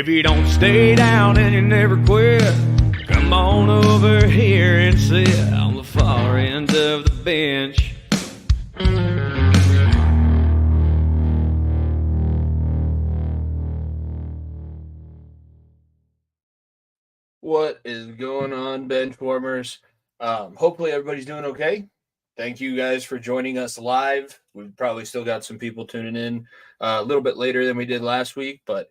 If you don't stay down and you never quit, come on over here and sit on the far end of the bench. What is going on, bench warmers? Hopefully everybody's doing okay. Thank you guys for joining us live. We've probably still got some people tuning in a little bit later than we did last week, but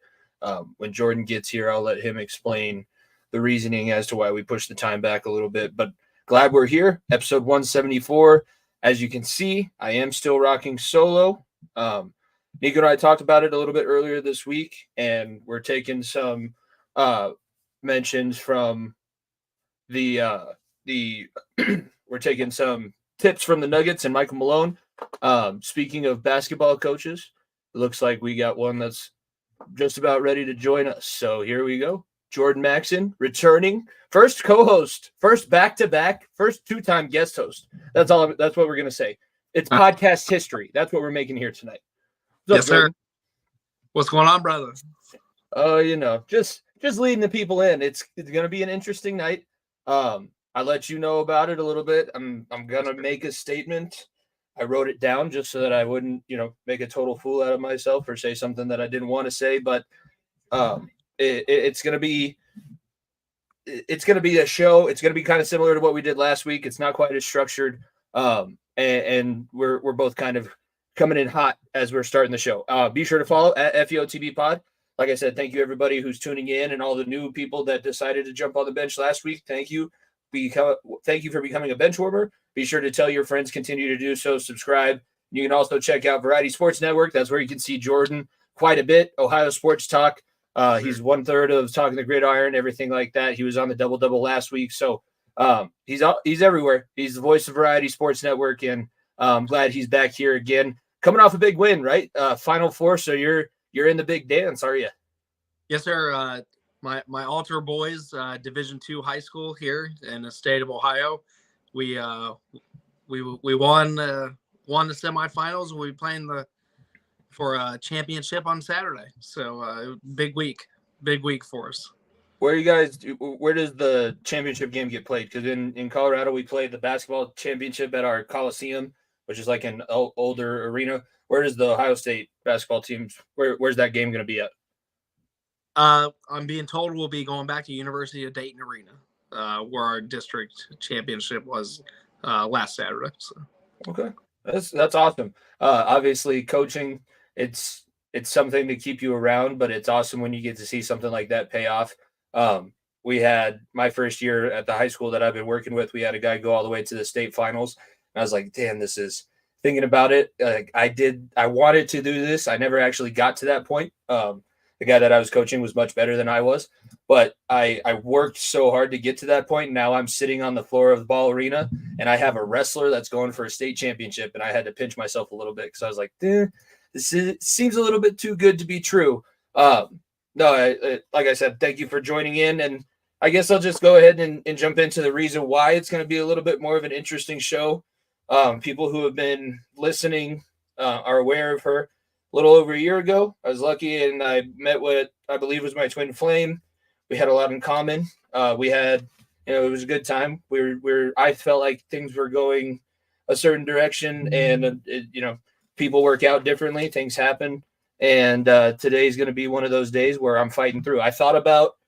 when Jordan gets here, I'll let him explain the reasoning as to why we pushed the time back a little bit. But glad we're here, episode 174. As you can see, I am still rocking solo. Niko and I talked about it a little bit earlier this week, and we're taking some mentions from we're taking some tips from the Nuggets and Michael Malone. Speaking of basketball coaches, it looks like we got one that's just about ready to join us. So here we go. Jordan Maxon returning, first co-host, first back-to-back, first two-time guest host. That's what we're gonna say. It's podcast history. That's what we're making here tonight. Yes, sir. What's going on, brother? Oh, just leading the people in. It's gonna be an interesting night. I let you know about it a little bit. I'm gonna make a statement. I wrote it down just so that I wouldn't, make a total fool out of myself or say something that I didn't want to say. But it's gonna be a show. It's gonna be kind of similar to what we did last week. It's not quite as structured, and we're both kind of coming in hot as we're starting the show. Be sure to follow at FEOTB Pod. Like I said, thank you everybody who's tuning in and all the new people that decided to jump on the bench last week. Thank you. Thank you for becoming a bench warmer. Be sure to tell your friends, continue to do so, subscribe. You can also check out Variety Sports Network. That's where you can see Jordan quite a bit. Ohio Sports Talk. He's 1/3 of Talking the Gridiron, everything like that. He was on the double last week. So he's everywhere. He's the voice of Variety Sports Network, and I'm glad he's back here again. Coming off a big win, right? Final Four, so you're in the big dance, are you? Yes, sir. My Altar Boys, Division II high school here in the state of Ohio. We won the semifinals. We'll be playing for a championship on Saturday. So big week for us. Where does the championship game get played? Because in Colorado we played the basketball championship at our Coliseum, which is like an older arena. Where does the Ohio State basketball teams? Where's that game going to be at? I'm being told we'll be going back to University of Dayton Arena, where our district championship was last Saturday. So. Okay, that's awesome. Obviously, coaching it's something to keep you around, but it's awesome when you get to see something like that pay off. We had my first year at the high school that I've been working with. We had a guy go all the way to the state finals. And I was like, damn, this is thinking about it. I wanted to do this. I never actually got to that point. The guy that I was coaching was much better than I was, but I worked so hard to get to that point. Now I'm sitting on the floor of the ball arena and I have a wrestler that's going for a state championship. And I had to pinch myself a little bit because I was like, seems a little bit too good to be true. Like I said, thank you for joining in. And I guess I'll just go ahead and jump into the reason why it's going to be a little bit more of an interesting show. People who have been listening are aware of her. A little over a year ago, I was lucky and I met what I believe was my twin flame. We had a lot in common. We had, it was a good time. I felt like things were going a certain direction, and people work out differently. Things happen, and today's going to be one of those days where I'm fighting through. I thought about,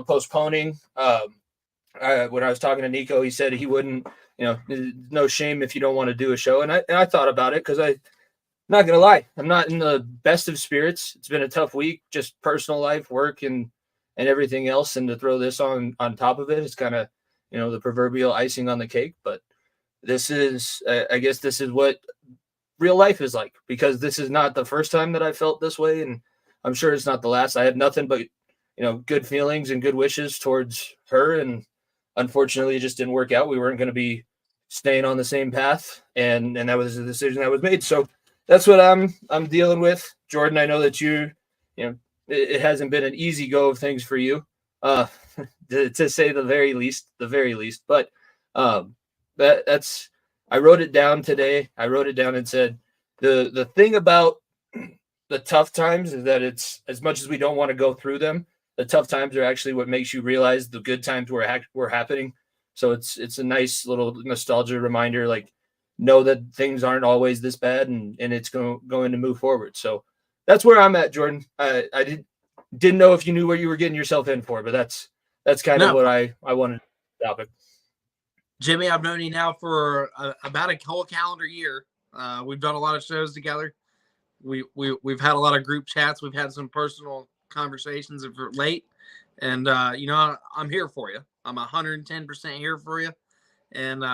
postponing. When I was talking to Niko, he said he wouldn't. No shame if you don't want to do a show, and I thought about it because not going to lie, I'm not in the best of spirits. It's been a tough week, just personal life, work, and everything else. And to throw this on top of it, it's kind of, the proverbial icing on the cake. But this is, I guess this is what real life is like, because this is not the first time that I felt this way. And I'm sure it's not the last. I had nothing but, good feelings and good wishes towards her. And unfortunately, it just didn't work out. We weren't going to be staying on the same path. And that was the decision that was made. So that's what I'm dealing with. Jordan, I know that it hasn't been an easy go of things for you, to say the very least. But that's I wrote it down today. I wrote it down and said the thing about the tough times is that it's, as much as we don't want to go through them, the tough times are actually what makes you realize the good times were happening. So it's a nice little nostalgia reminder, like know that things aren't always this bad and it's going to move forward. So that's where I'm at, Jordan. I didn't know if you knew what you were getting yourself in for, but that's kind of what I wanted to topic. Jimmy, I've known you now for about a whole calendar year. We've done a lot of shows together. We've had a lot of group chats. We've had some personal conversations of late, and I'm here for you. I'm 110% here for you, and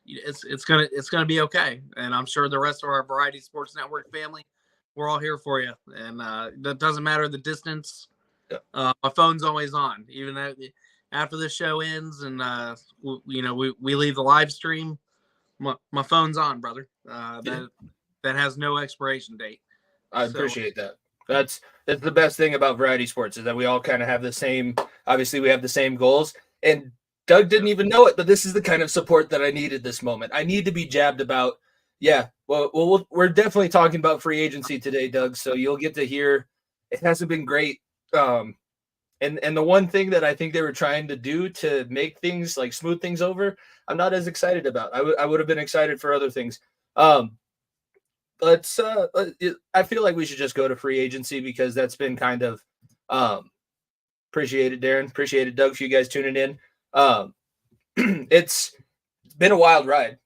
it's gonna be okay. And I'm sure the rest of our Variety Sports Network family, we're all here for you. And that doesn't matter the distance. Yeah. My phone's always on, even after the show ends, and we leave the live stream. My phone's on, brother. That has no expiration date. I appreciate that. That's the best thing about Variety Sports is that we all kind of have the same. Obviously, we have the same goals. And Doug didn't even know it, but this is the kind of support that I needed this moment. I need to be jabbed about. Yeah, well, we're definitely talking about free agency today, Doug. So you'll get to hear. It hasn't been great. And the one thing that I think they were trying to do to make things like smooth things over, I'm not as excited about. I would have been excited for other things. I feel like we should just go to free agency because that's been kind of appreciated, Darren. Appreciated, Doug, for you guys tuning in. It's been a wild ride.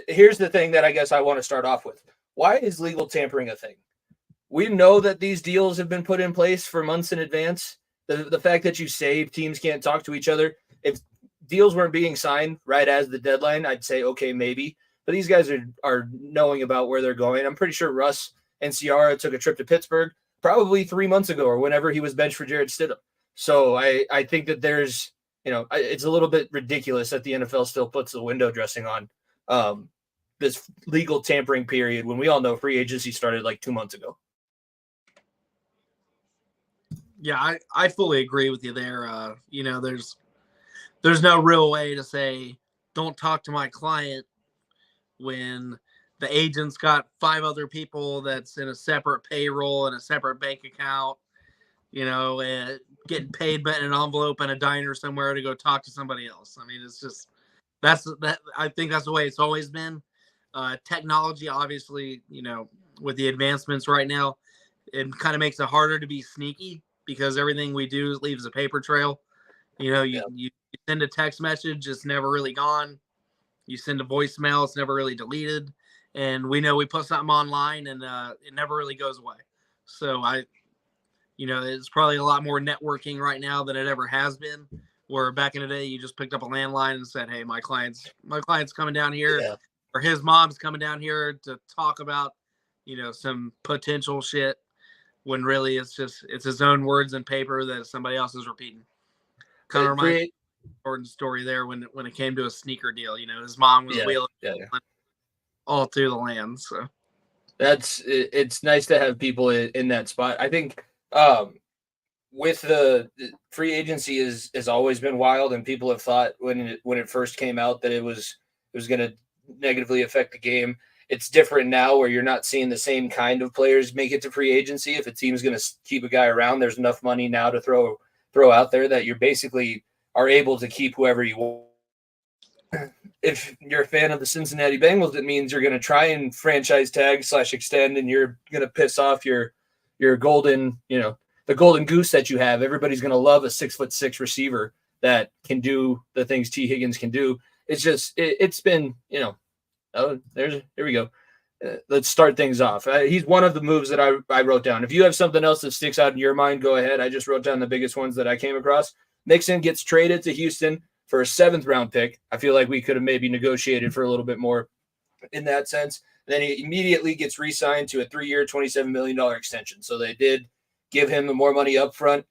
Here's the thing that I guess I want to start off with. Why is legal tampering a thing? We know that these deals have been put in place for months in advance. The fact that you say teams can't talk to each other, if deals weren't being signed right as the deadline, I'd say, okay, maybe. But these guys are knowing about where they're going. I'm pretty sure Russ and Ciara took a trip to Pittsburgh probably 3 months ago or whenever he was benched for Jared Stidham. So I think that there's, it's a little bit ridiculous that the NFL still puts the window dressing on this legal tampering period when we all know free agency started like 2 months ago. Yeah, I fully agree with you there. There's no real way to say don't talk to my client when the agent's got 5 other people that's in a separate payroll and a separate bank account, getting paid but in an envelope in a diner somewhere to go talk to somebody else. I mean, it's just that I think that's the way it's always been. Technology, obviously, with the advancements right now, it kind of makes it harder to be sneaky because everything we do leaves a paper trail. You send a text message, it's never really gone. You send a voicemail, it's never really deleted. And we know we put something online and it never really goes away. So it's probably a lot more networking right now than it ever has been. Where back in the day, you just picked up a landline and said, hey, my client's coming down here, or his mom's coming down here to talk about, some potential shit. When really it's his own words and paper that somebody else is repeating. Kind of reminds me of Jordan's story there when it came to a sneaker deal. His mom was wheeling all through the land. So it's nice to have people in that spot. I think with the free agency has always been wild, and people have thought when it first came out that it was going to negatively affect the game. It's different now where you're not seeing the same kind of players make it to free agency. If a team's going to keep a guy around, there's enough money now to throw out there that you're basically are able to keep whoever you want. If you're a fan of the Cincinnati Bengals, it means you're going to try and franchise tag / extend, and you're going to piss off your golden, the golden goose that you have. Everybody's going to love a 6'6" receiver that can do the things T. Higgins can do. It's just, it's been, oh, there we go. Let's start things off. He's one of the moves that I wrote down. If you have something else that sticks out in your mind, go ahead. I just wrote down the biggest ones that I came across. Maxon gets traded to Houston for a 7th round pick. I feel like we could have maybe negotiated for a little bit more in that sense. Then he immediately gets re-signed to a 3-year, $27 million extension. So they did give him more money up front,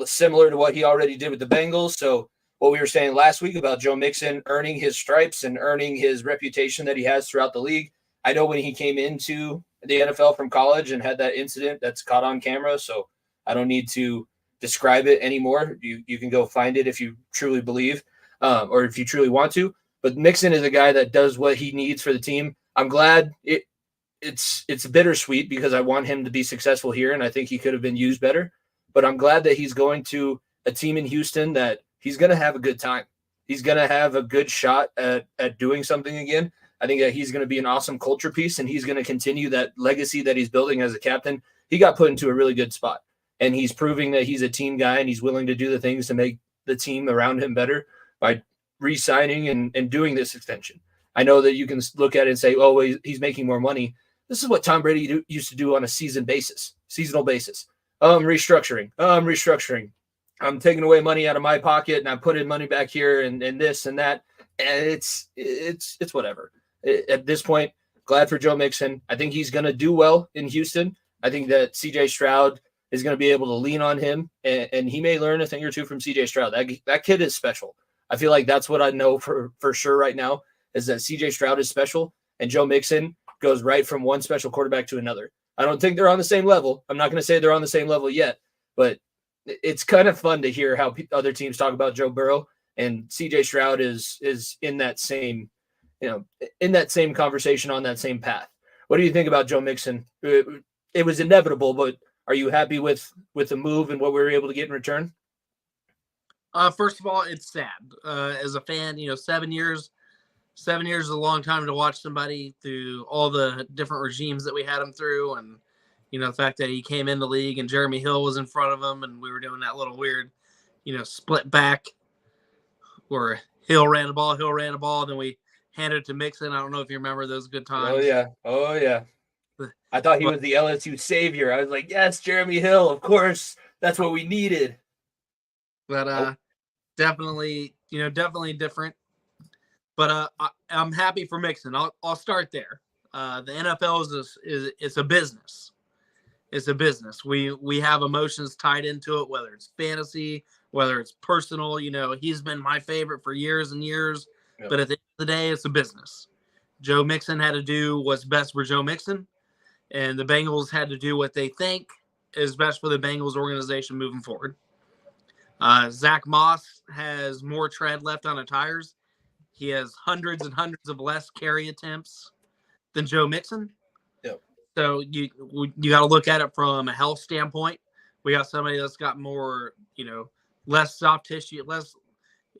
similar to what he already did with the Bengals. So what we were saying last week about Joe Mixon earning his stripes and earning his reputation that he has throughout the league. I know when he came into the NFL from college and had that incident that's caught on camera, so I don't need to describe it anymore. You can go find it if you truly believe or if you truly want to. But Mixon is a guy that does what he needs for the team. I'm glad it's bittersweet because I want him to be successful here, and I think he could have been used better. But I'm glad that he's going to a team in Houston that he's going to have a good time. He's going to have a good shot at doing something again. I think that he's going to be an awesome culture piece, and he's going to continue that legacy that he's building as a captain. He got put into a really good spot, and he's proving that he's a team guy, and he's willing to do the things to make the team around him better by re-signing and doing this extension. I know that you can look at it and say, oh, he's making more money. This is what Tom Brady used to do on a seasonal basis. I'm restructuring. I'm taking away money out of my pocket and I'm putting money back here and this and that. And it's whatever. At this point, glad for Joe Mixon. I think he's going to do well in Houston. I think that CJ Stroud is going to be able to lean on him, and he may learn a thing or two from CJ Stroud. That kid is special. I feel like that's what I know for sure right now is that CJ Stroud is special, and Joe Mixon goes right from one special quarterback to another. I don't think they're on the same level. I'm not going to say they're on the same level yet, but it's kind of fun to hear how other teams talk about Joe Burrow, and CJ Stroud is in that same, in that same conversation on that same path. What do you think about Joe Mixon? It was inevitable, but are you happy with the move and what we were able to get in return? First of all, it's sad. As a fan, 7 years is a long time to watch somebody through all the different regimes that we had him through. And, the fact that he came in the league and Jeremy Hill was in front of him and we were doing that little weird, split back where Hill ran the ball, then we handed it to Mixon. I don't know if you remember those good times. Oh, yeah. I thought he was the LSU savior. I was like, yes, Jeremy Hill, of course. That's what we needed. But definitely different. But I'm happy for Mixon. I'll start there. The NFL is a business. It's a business. We have emotions tied into it, whether it's fantasy, whether it's personal. He's been my favorite for years and years. Yep. But at the end of the day, it's a business. Joe Mixon had to do what's best for Joe Mixon, and the Bengals had to do what they think is best for the Bengals organization moving forward. Zach Moss has more tread left on the tires. He has hundreds and hundreds of less carry attempts than Joe Mixon. Yep. So you got to look at it from a health standpoint. We got somebody that's got more, less soft tissue,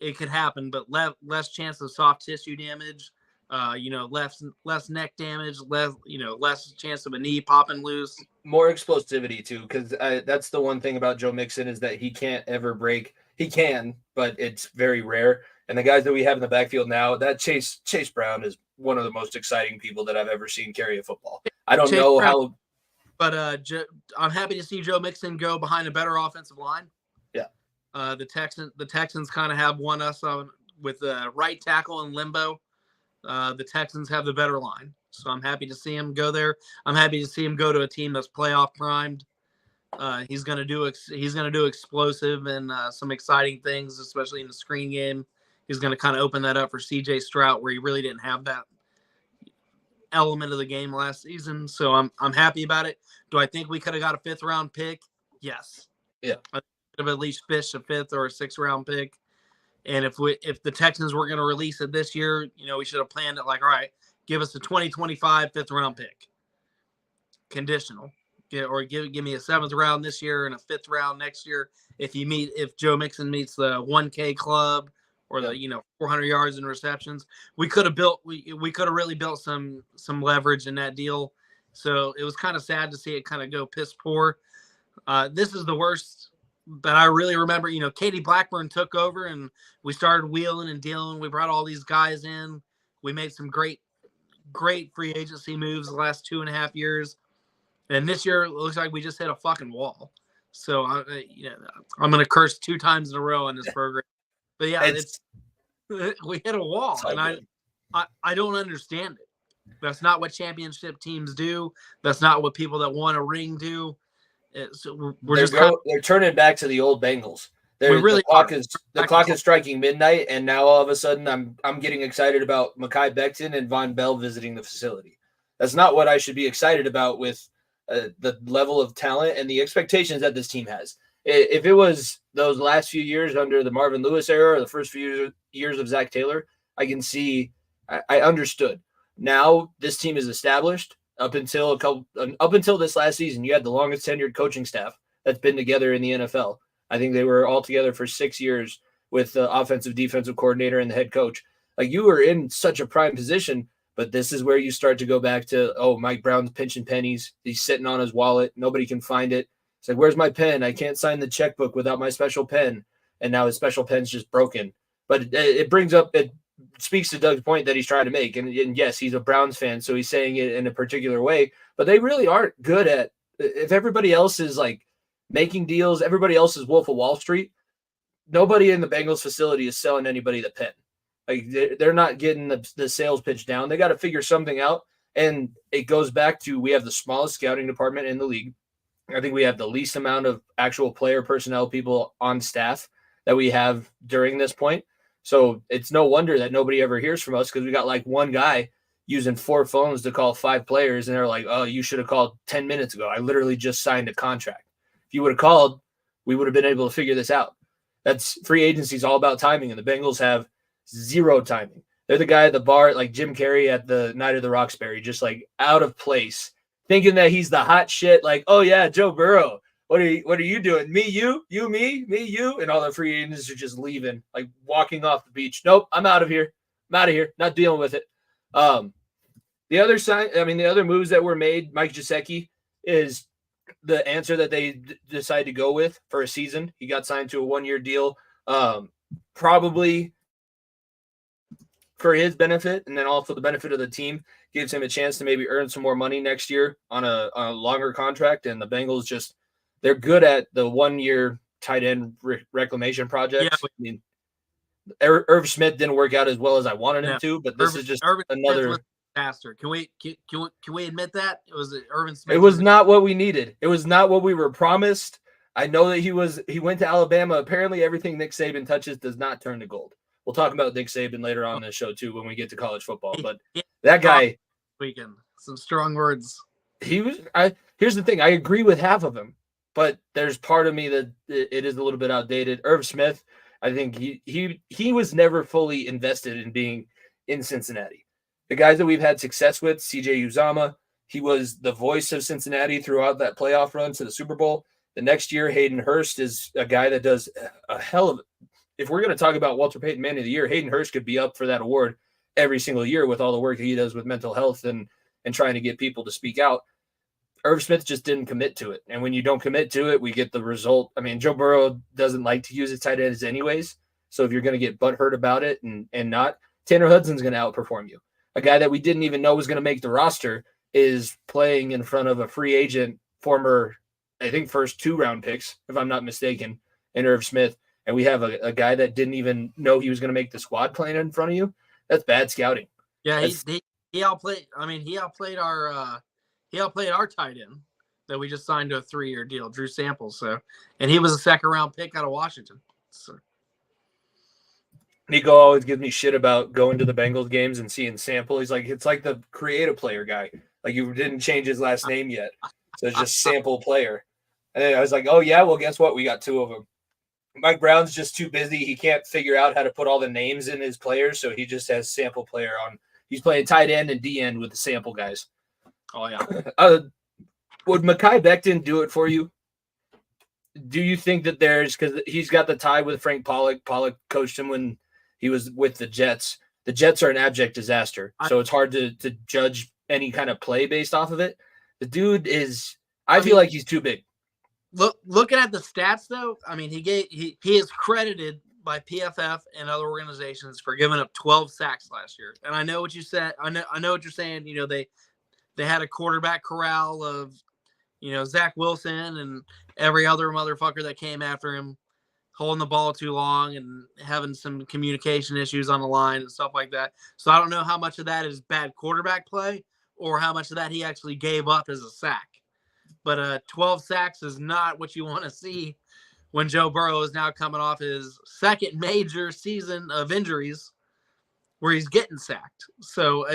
it could happen, but less chance of soft tissue damage. Less neck damage, less chance of a knee popping loose. More explosivity too, because that's the one thing about Joe Mixon is that he can't ever break. He can, but it's very rare. And the guys that we have in the backfield now, that Chase Brown is one of the most exciting people that I've ever seen carry a football. I don't know how, but I'm happy to see Joe Mixon go behind a better offensive line. Yeah. The Texans kind of have won us on with the right tackle in limbo. The Texans have the better line, so I'm happy to see him go there. I'm happy to see him go to a team that's playoff primed. He's gonna do explosive and some exciting things, especially in the screen game. He's gonna kind of open that up for CJ Stroud, where he really didn't have that element of the game last season. So I'm happy about it. Do I think we could have got a 5th round pick? Yes. Yeah. I could have at least fished a 5th or a 6th round pick. And if the Texans were going to release it this year, we should have planned it like, all right, give us a 2025 5th round pick, conditional, or give me a 7th round this year and a 5th round next year. If Joe Mixon meets the 1K club or the 400 yards in receptions, we could have really built some leverage in that deal. So it was kind of sad to see it kind of go piss poor. This is the worst. But I really remember, Katie Blackburn took over and we started wheeling and dealing. We brought all these guys in. We made some great free agency moves the last 2.5 years. And this year, it looks like we just hit a fucking wall. So, I'm going to curse 2 times in a row on this program. But yeah, we hit a wall. And I don't understand it. That's not what championship teams do. That's not what people that won a ring do. So they're turning back to the old Bengals. The clock is striking midnight, and now all of a sudden I'm getting excited about Mekhi Becton and Von Bell visiting the facility. That's not what I should be excited about with the level of talent and the expectations that this team has. If it was those last few years under the Marvin Lewis era or the first few years of Zach Taylor, I can see I understood. Now this team is established. Up until this last season, you had the longest tenured coaching staff that's been together in the NFL. I think they were all together for 6 years with the offensive defensive coordinator and the head coach. Like, you were in such a prime position, but this is where you start to go back to, oh, Mike Brown's pinching pennies. He's sitting on his wallet. Nobody can find it. It's like, where's my pen? I can't sign the checkbook without my special pen. And now his special pen's just broken. But it speaks to Doug's point that he's trying to make. And yes, he's a Browns fan, so he's saying it in a particular way. But they really aren't good at, if everybody else is like making deals, everybody else is Wolf of Wall Street, nobody in the Bengals facility is selling anybody the pen. Like, they're not getting the sales pitch down. They got to figure something out. And it goes back to, we have the smallest scouting department in the league. I think we have the least amount of actual player personnel people on staff that we have during this point. So it's no wonder that nobody ever hears from us, because we got like one guy using 4 phones to call 5 players. And they're like, oh, you should have called 10 minutes ago. I literally just signed a contract. If you would have called, we would have been able to figure this out. That's free agency is all about timing. And the Bengals have zero timing. They're the guy at the bar, like Jim Carrey at the Night of the Roxbury, just like out of place, thinking that he's the hot shit. Like, oh yeah, Joe Burrow. What are you doing? Me, you, me, you. And all the free agents are just leaving, like walking off the beach. Nope, I'm out of here. Not dealing with it. The other moves that were made, Mike Gesicki is the answer that they decided to go with for a season. He got signed to a 1-year deal, probably for his benefit, and then also the benefit of the team. Gives him a chance to maybe earn some more money next year on a longer contract. And the Bengals they're good at the 1-year tight end reclamation projects. Yeah. I mean, Irv Smith didn't work out as well as I wanted him to, but this is just another disaster. Can we admit that? It was Irvin Smith. It was not what we needed. It was not what we were promised. I know that he went to Alabama. Apparently everything Nick Saban touches does not turn to gold. We'll talk about Nick Saban later on in the show too when we get to college football. But that guy, weekend, some strong words. Here's the thing. I agree with half of him, but there's part of me that it is a little bit outdated. Irv Smith, I think he was never fully invested in being in Cincinnati. The guys that we've had success with, CJ Uzama, he was the voice of Cincinnati throughout that playoff run to the Super Bowl. The next year, Hayden Hurst is a guy that does a hell of. If we're going to talk about Walter Payton Man of the Year, Hayden Hurst could be up for that award every single year with all the work that he does with mental health and trying to get people to speak out. Irv Smith just didn't commit to it. And when you don't commit to it, we get the result. I mean, Joe Burrow doesn't like to use his tight ends anyways. So if you're going to get butthurt about it and not, Tanner Hudson's going to outperform you. A guy that we didn't even know was going to make the roster is playing in front of a free agent, former, I think, first 2-round picks, if I'm not mistaken, in Irv Smith. And we have a guy that didn't even know he was going to make the squad playing in front of you. That's bad scouting. Yeah, he outplayed. I mean, he outplayed our tight end that we just signed to a 3-year deal, Drew Samples. So, and he was a 2nd-round pick out of Washington. So. Niko always gives me shit about going to the Bengals games and seeing Sample. He's like, it's like the creative player guy. Like, you didn't change his last name yet. So it's just Sample player. And then I was like, oh, yeah, well, guess what? We got 2 of them. Mike Brown's just too busy. He can't figure out how to put all the names in his players, so he just has Sample player on. He's playing tight end and D end with the Sample guys. Oh, yeah. Would Mekhi Becton do it for you? Do you think that because he's got the tie with Frank Pollock. Pollock coached him when he was with the Jets. The Jets are an abject disaster, so it's hard to judge any kind of play based off of it. The dude is – I feel like he's too big. Looking at the stats, though, I mean, he is credited by PFF and other organizations for giving up 12 sacks last year. And I know what you said. I know what you're saying. You know, they had a quarterback corral of, Zach Wilson and every other motherfucker that came after him, holding the ball too long and having some communication issues on the line and stuff like that. So I don't know how much of that is bad quarterback play or how much of that he actually gave up as a sack. But 12 sacks is not what you want to see when Joe Burrow is now coming off his 2nd major season of injuries where he's getting sacked. So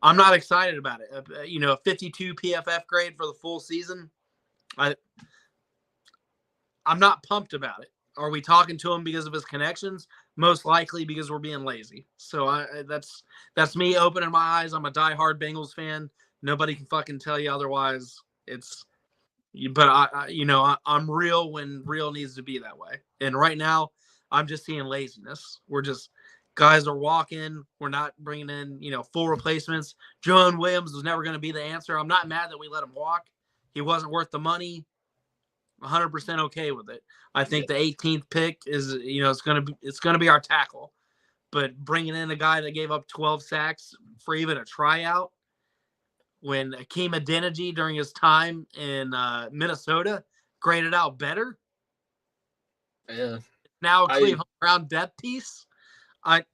I'm not excited about it. A 52 PFF grade for the full season. I'm not pumped about it. Are we talking to him because of his connections? Most likely because we're being lazy. So that's me opening my eyes. I'm a diehard Bengals fan. Nobody can fucking tell you otherwise. But I'm real when real needs to be that way. And right now, I'm just seeing laziness. Guys are walking. We're not bringing in, full replacements. Joan Williams was never going to be the answer. I'm not mad that we let him walk. He wasn't worth the money. 100% okay with it. I think the 18th pick is, it's going to be our tackle. But bringing in a guy that gave up 12 sacks for even a tryout, when Akeem Adeniji during his time in Minnesota graded out better. Yeah. Now a Cleveland Brown depth piece. A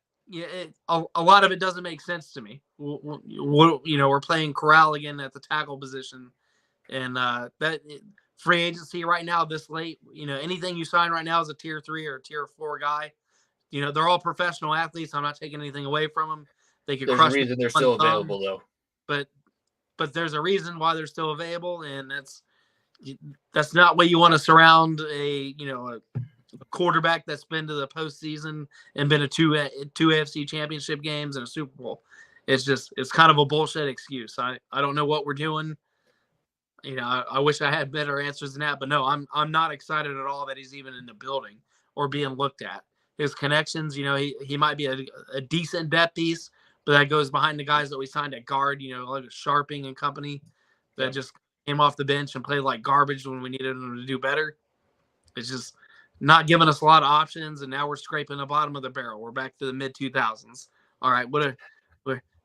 lot of it doesn't make sense to me. We're playing Corral again at the tackle position, and that free agency right now this late. Anything you sign right now is a tier 3 or a tier 4 guy. They're all professional athletes. I'm not taking anything away from them. They could crush. There's a reason they're still available though. But there's a reason why they're still available, and that's not what you want to surround a quarterback that's been to the postseason and been to two AFC championship games and a Super Bowl. It's kind of a bullshit excuse. I don't know what we're doing. I wish I had better answers than that, but no, I'm not excited at all that he's even in the building or being looked at. His connections, he might be a decent depth piece, but that goes behind the guys that we signed at guard, like Sharping and company that just came off the bench and played like garbage when we needed them to do better. It's just not giving us a lot of options, and now we're scraping the bottom of the barrel. We're back to the mid-2000s. All right,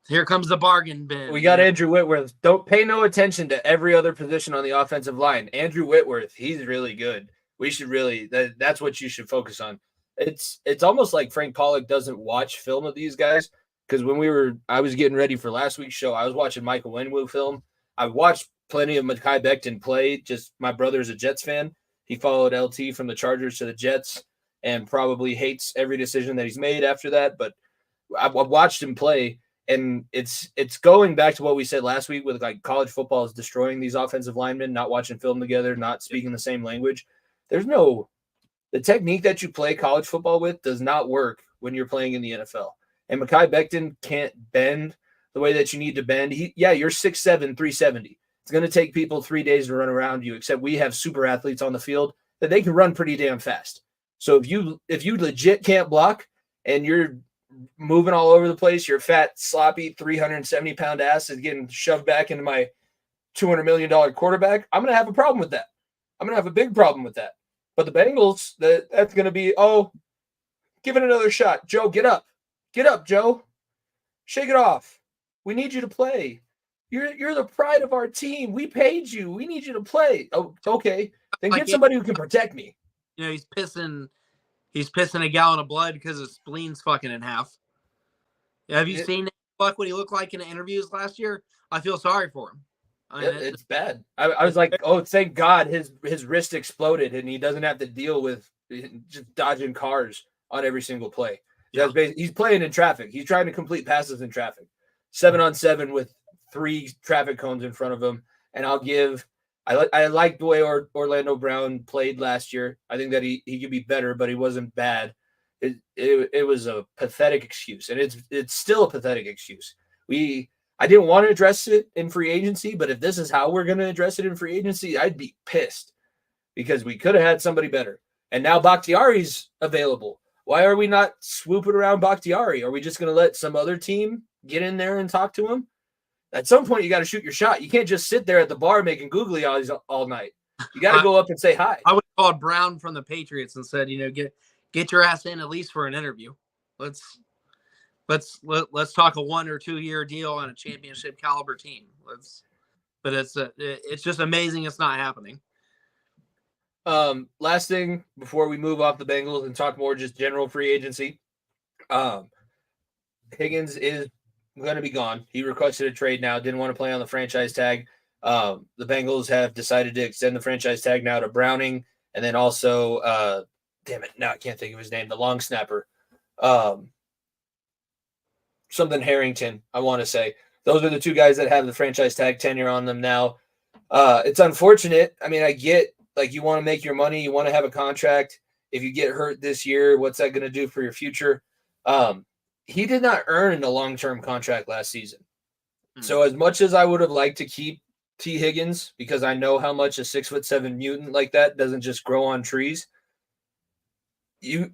here comes the bargain bin. We got Andrew Whitworth. Don't pay no attention to every other position on the offensive line. Andrew Whitworth, he's really good. We should really that's what you should focus on. It's almost like Frank Pollock doesn't watch film of these guys, because I was getting ready for last week's show. I was watching Michael Winwood film. I watched plenty of Mekhi Becton play. Just my brother's a Jets fan. He followed LT from the Chargers to the Jets and probably hates every decision that he's made after that. But I watched him play, and it's going back to what we said last week with like college football is destroying these offensive linemen, not watching film together, not speaking the same language. The technique that you play college football with does not work when you're playing in the NFL. And Mekhi Becton can't bend the way that you need to bend. You're 6'7", 370. It's going to take people 3 days to run around you, except we have super athletes on the field that they can run pretty damn fast. So if you legit can't block and you're moving all over the place, your fat, sloppy, 370-pound ass is getting shoved back into my $200 million quarterback, I'm going to have a problem with that. I'm going to have a big problem with that. But the Bengals, that's going to be, give it another shot. Joe, get up. Get up, Joe. Shake it off. We need you to play. You're the pride of our team. We paid you. We need you to play. Oh, okay. Then get somebody who can protect me. He's pissing a gallon of blood because his spleen's fucking in half. Have you seen what he looked like in the interviews last year? I feel sorry for him. It's bad. I was like, oh, thank God his wrist exploded and he doesn't have to deal with just dodging cars on every single play. Yeah. He's playing in traffic. He's trying to complete passes in traffic. 7-on-7 with 3 traffic cones in front of him. And I like the way Orlando Brown played last year. I think that he could be better, but he wasn't bad. It was a pathetic excuse, and it's still a pathetic excuse. I didn't want to address it in free agency, but if this is how we're going to address it in free agency, I'd be pissed because we could have had somebody better. And now Bakhtiari's available. Why are we not swooping around Bakhtiari? Are we just going to let some other team get in there and talk to him? At some point, you got to shoot your shot. You can't just sit there at the bar making googly eyes all night. You got to go up and say hi. I would have called Brown from the Patriots and said, get your ass in at least for an interview. Let's talk a 1 or 2 year deal on a championship caliber team. But it's just amazing it's not happening. Last thing before we move off the Bengals and talk more just general free agency. Higgins is going to be gone. He requested a trade now. Didn't want to play on the franchise tag. The Bengals have decided to extend the franchise tag now to Browning, and then also, damn it, now I can't think of his name. The long snapper. Something Harrington, I want to say. Those are the 2 guys that have the franchise tag tenure on them now. It's unfortunate. I mean, I get, like, you want to make your money. You want to have a contract. If you get hurt this year, what's that going to do for your future? He did not earn a long-term contract last season. So as much as I would have liked to keep T. Higgins, because I know how much a 6'7" mutant like that doesn't just grow on trees. You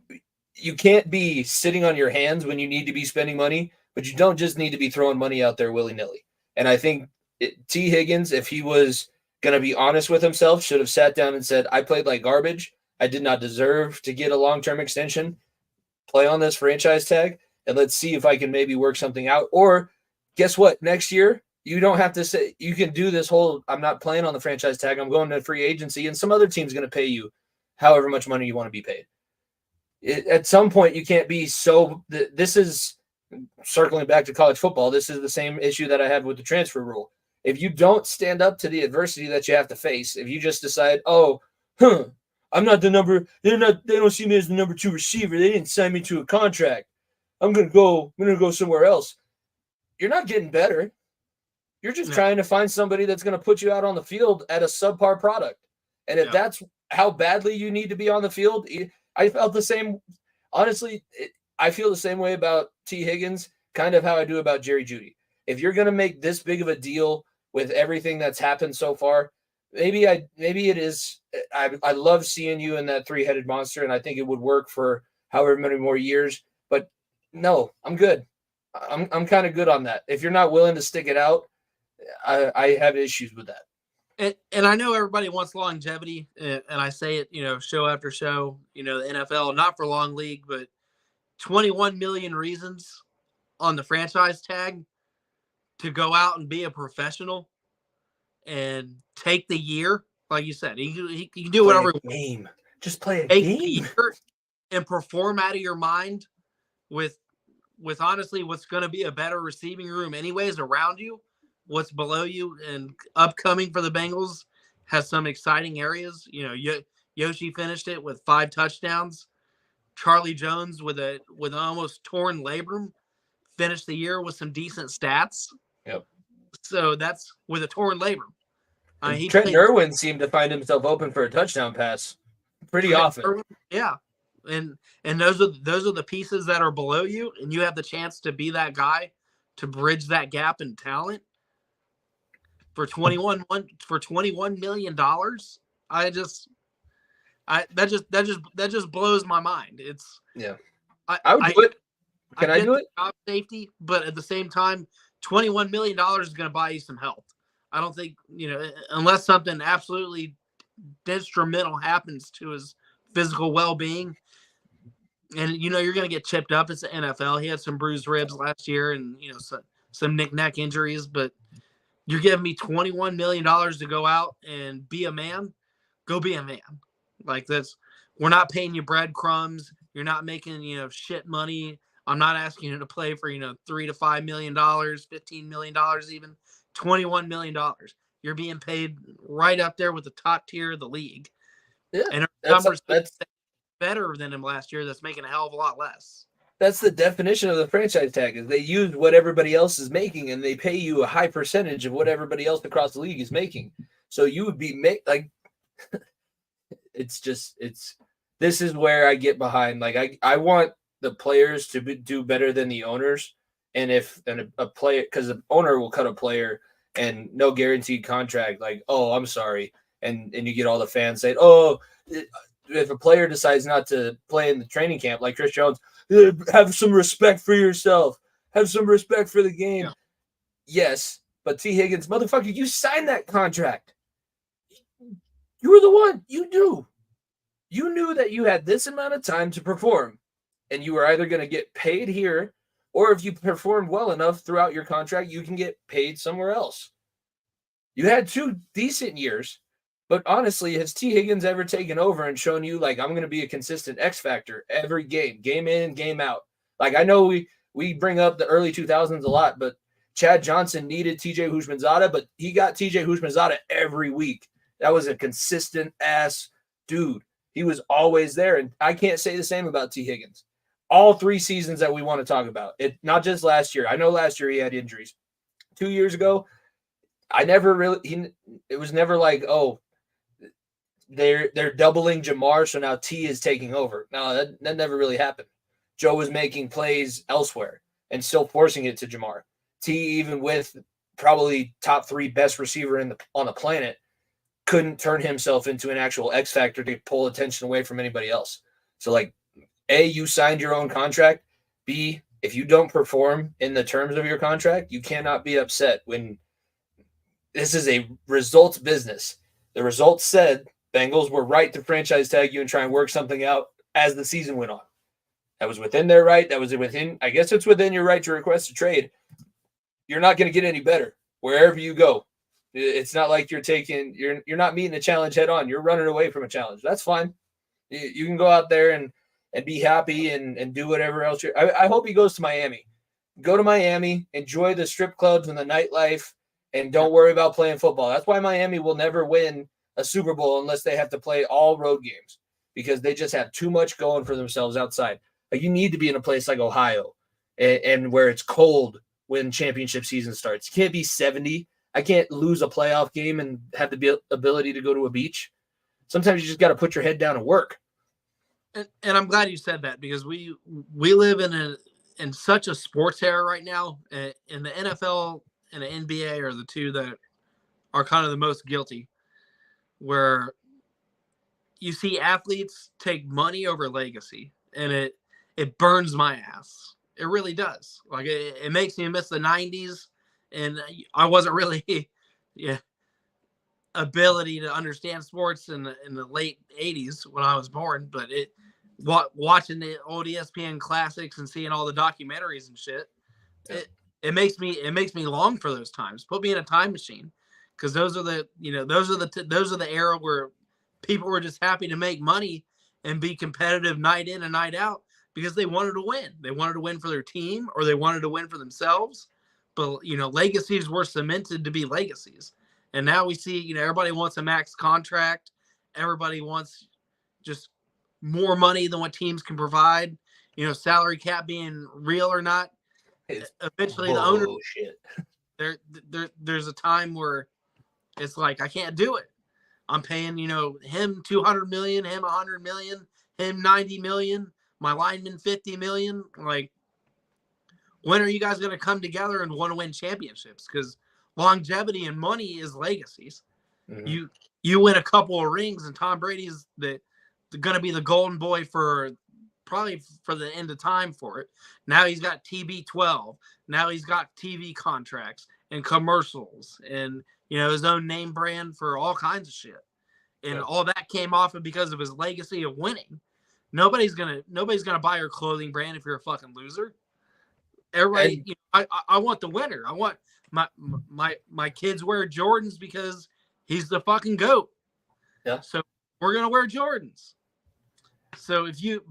can't be sitting on your hands when you need to be spending money, but you don't just need to be throwing money out there willy-nilly. And I think T. Higgins, if he was going to be honest with himself, should have sat down and said, I played like garbage. I did not deserve to get a long-term extension. Play on this franchise tag, and let's see if I can maybe work something out. Or guess what? Next year, you don't have to say, you can do this whole, I'm not playing on the franchise tag, I'm going to free agency, and some other team's going to pay you however much money you want to be paid. At some point, you can't be so, this is, circling back to college football, this is the same issue that I had with the transfer rule. If you don't stand up to the adversity that you have to face, if you just decide, I'm not the number, they don't see me as the number 2 receiver, they didn't sign me to a contract, I'm gonna go somewhere else. You're not getting better. You're just trying to find somebody that's going to put you out on the field at a subpar product. And if that's how badly you need to be on the field, I felt the same. Honestly, I feel the same way about T. Higgins, kind of how I do about Jerry Jeudy. If you're going to make this big of a deal with everything that's happened so far, maybe it is. I love seeing you in that 3-headed monster, and I think it would work for however many more years. But no, I'm good. I'm kind of good on that. If you're not willing to stick it out, I have issues with that. And I know everybody wants longevity, and I say it, show after show, the NFL, not for long league, but 21 million reasons on the franchise tag to go out and be a professional and take the year. Like you said, he can do whatever. Game. Just play a game. And perform out of your mind with honestly what's going to be a better receiving room anyways around you. What's below you and upcoming for the Bengals has some exciting areas. Yoshi finished it with 5 touchdowns. Charlie Jones with an almost torn labrum finished the year with some decent stats. Yep. So that's with a torn labrum. Trent Irwin seemed to find himself open for a touchdown pass pretty often. Yeah. And those are the pieces that are below you, and you have the chance to be that guy to bridge that gap in talent. For $21 million, that just blows my mind. It's I would do it. Can I do it? Job safety, but at the same time, $21 million is going to buy you some health. I don't think unless something absolutely detrimental happens to his physical well-being, and you're going to get chipped up. It's the NFL. He had some bruised ribs last year, and some knick-knack injuries, but. You're giving me $21 million to go out and be a man. Go be a man. Like we're not paying you breadcrumbs. You're not making, shit money. I'm not asking you to play for, $3 to $5 million, $15 million, even $21 million. You're being paid right up there with the top tier of the league. Yeah. And that's better than him last year. That's making a hell of a lot less. That's the definition of the franchise tag, is they use what everybody else is making and they pay you a high percentage of what everybody else across the league is making. So you would be this is where I get behind. Like I want the players to do better than the owners. And if a player, because the owner will cut a player and no guaranteed contract, like, oh, I'm sorry. And you get all the fans saying, oh, if a player decides not to play in the training camp, like Chris Jones, have some respect for yourself. Have some respect for the game. Yeah. Yes, but T. Higgins, motherfucker, you signed that contract. You were the one. You knew. You knew that you had this amount of time to perform, and you were either going to get paid here, or if you performed well enough throughout your contract, you can get paid somewhere else. You had 2 decent years. But honestly, has T. Higgins ever taken over and shown you, like, I'm going to be a consistent X factor every game in, game out? Like, I know we bring up the early 2000s a lot, but Chad Johnson needed TJ Houshmandzadeh, but he got TJ Houshmandzadeh every week. That was a consistent ass dude. He was always there, and I can't say the same about T. Higgins. All 3 seasons that we want to talk about, it not just last year. I know last year he had injuries. 2 years ago, it was never like, oh, they're doubling Jamar, so now T is taking over. No, that never really happened. Joe was making plays elsewhere and still forcing it to Jamar. T, even with probably top 3 best receiver on the planet, couldn't turn himself into an actual X factor to pull attention away from anybody else. So like, A, you signed your own contract. B, if you don't perform in the terms of your contract, you cannot be upset when this is a results business. The results said Bengals were right to franchise tag you and try and work something out as the season went on. That was within their right. That was within, I guess it's within your right to request a trade. You're not going to get any better wherever you go. It's not like you're not meeting a challenge head on. You're running away from a challenge. That's fine. You can go out there and be happy and do whatever else. I hope he goes to Miami. Go to Miami, enjoy the strip clubs and the nightlife, and don't worry about playing football. That's why Miami will never win a Super Bowl unless they have to play all road games, because they just have too much going for themselves outside. Like, you need to be in a place like Ohio and where it's cold when championship season starts. You can't be 70. I can't lose a playoff game and have the ability to go to a beach. Sometimes you just got to put your head down and work. And I'm glad you said that, because we live in such a sports era right now. In the NFL and the NBA are the two that are kind of the most guilty, where you see athletes take money over legacy, and it burns my ass. It really does. Like, it makes me miss the 90s, and I wasn't really ability to understand sports in the late 80s when I was born, but watching the old ESPN classics and seeing all the documentaries and shit, it makes me long for those times. Put me in a time machine, because those are the era where people were just happy to make money and be competitive night in and night out, because they wanted to win. They wanted to win for their team, or they wanted to win for themselves. But legacies were cemented to be legacies. And now we see, everybody wants a max contract. Everybody wants just more money than what teams can provide. Salary cap being real or not. Eventually, the owner. There's a time where it's like, I can't do it. I'm paying, him $200 million, him $100 million, him $90 million, my lineman $50 million. Like, when are you guys going to come together and want to win championships? Because longevity and money is legacies. Mm-hmm. You win a couple of rings, and Tom Brady's going to be the golden boy for probably for the end of time for it. Now he's got TB12. Now he's got TV contracts and commercials and his own name brand for all kinds of shit. And all that came off of because of his legacy of winning. Nobody's gonna buy your clothing brand if you're a fucking loser. Everybody, I want the winner. I want my kids wear Jordans because he's the fucking GOAT. Yeah. So we're gonna wear Jordans. So if you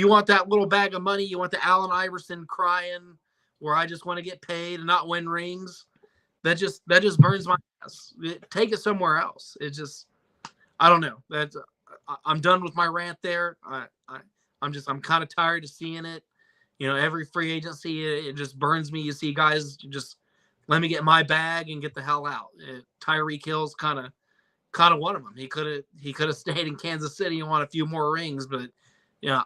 want that little bag of money, you want the Allen Iverson crying, where I just want to get paid and not win rings. That just burns my ass. Take it somewhere else. It just, I don't know. I'm done with my rant there. I'm kind of tired of seeing it. Every free agency, it just burns me. You see guys just, let me get my bag and get the hell out. Tyreek Hill's kind of one of them. He could have stayed in Kansas City and won a few more rings, but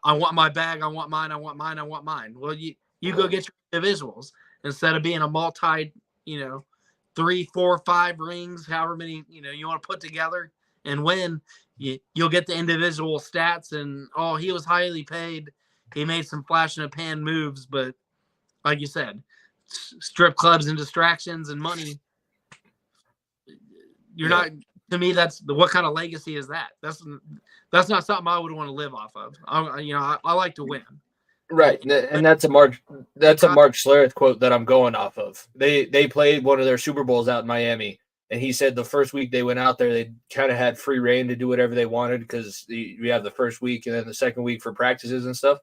I want my bag. I want mine. I want mine. I want mine. Well, you go get your individuals instead of being a multi, 3, 4, 5 rings, however many, you want to put together and win. You'll get the individual stats and, he was highly paid. He made some flash in the pan moves, but like you said, strip clubs and distractions and money. You're not, to me, what kind of legacy is that? That's not something I would want to live off of. I like to win. Right. And that's a Mark Schlereth quote that I'm going off of. They played one of their Super Bowls out in Miami, and he said the first week they went out there, they kind of had free reign to do whatever they wanted, because we have the first week and then the second week for practices and stuff.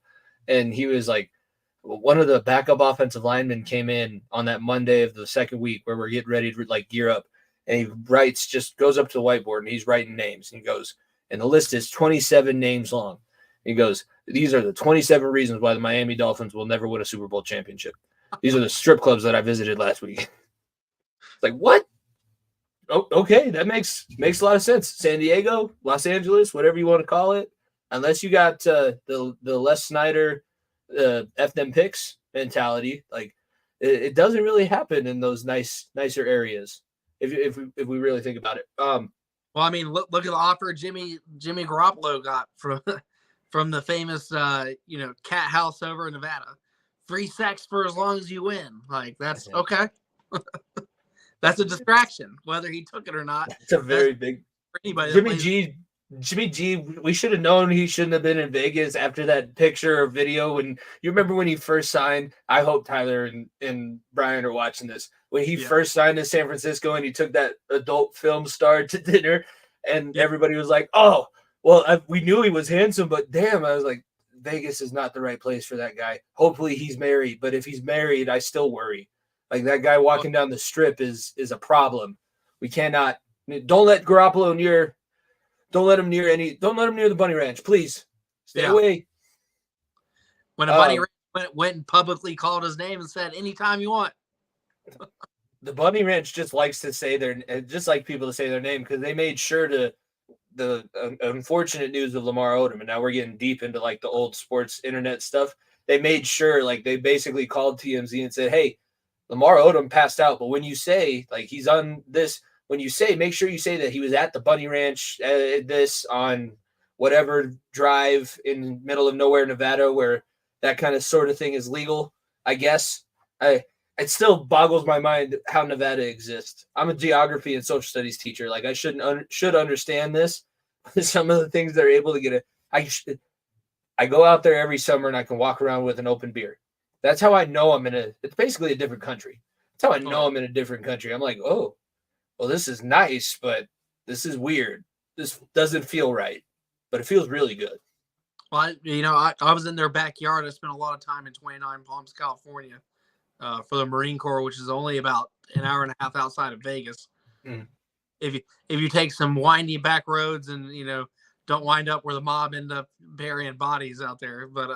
And he was like, one of the backup offensive linemen came in on that Monday of the second week where we're getting ready to gear up. And he goes up to the whiteboard and he's writing names. And he goes, and the list is 27 names long. He goes, these are the 27 reasons why the Miami Dolphins will never win a Super Bowl championship. These are the strip clubs that I visited last week. It's like, what? Oh, okay, that makes a lot of sense. San Diego, Los Angeles, whatever you want to call it. Unless you got the Les Snyder F them picks mentality, like it doesn't really happen in those nicer areas. If we really think about it. Well, I mean, look at the offer Jimmy Garoppolo got from the famous cat house over in Nevada. Free sex for as long as you win. Like, that's okay. That's a distraction, whether he took it or not. It's a very big for anybody. Jimmy G, we should have known he shouldn't have been in Vegas after that picture or video. When you remember when he first signed, I hope Tyler and Brian are watching this. When he first signed in San Francisco and he took that adult film star to dinner, and everybody was like, "Oh, well, we knew he was handsome, but damn," I was like, Vegas is not the right place for that guy. Hopefully he's married, but if he's married, I still worry. Like, that guy walking down the strip is a problem. We cannot. Don't let Garoppolo near. Don't let him near the Bunny Ranch, please. Stay away. When a Bunny Ranch went and publicly called his name and said, "Anytime you want." The Bunny Ranch just likes to say just like people to say their name, because they made sure to the unfortunate news of Lamar Odom, and now we're getting deep into like the old sports internet stuff. They made sure, like, they basically called TMZ and said, "Hey, Lamar Odom passed out, but when you say like he's on this." When you say, make sure you say that he was at the Bunny Ranch, this on whatever drive in middle of nowhere, Nevada, where that kind of sort of thing is legal, I guess. It still boggles my mind how Nevada exists. I'm a geography and social studies teacher. Like, I should understand this. Some of the things they're able to get. I go out there every summer and I can walk around with an open beer. That's how I know it's basically a different country. That's how I know I'm in a different country. I'm like, oh, well, this is nice, but this is weird. This doesn't feel right, but it feels really good. Well, I was in their backyard. I spent a lot of time in 29 Palms, California, for the Marine Corps, which is only about an hour and a half outside of Vegas. Mm. If you take some windy back roads and don't wind up where the mob end up burying bodies out there, but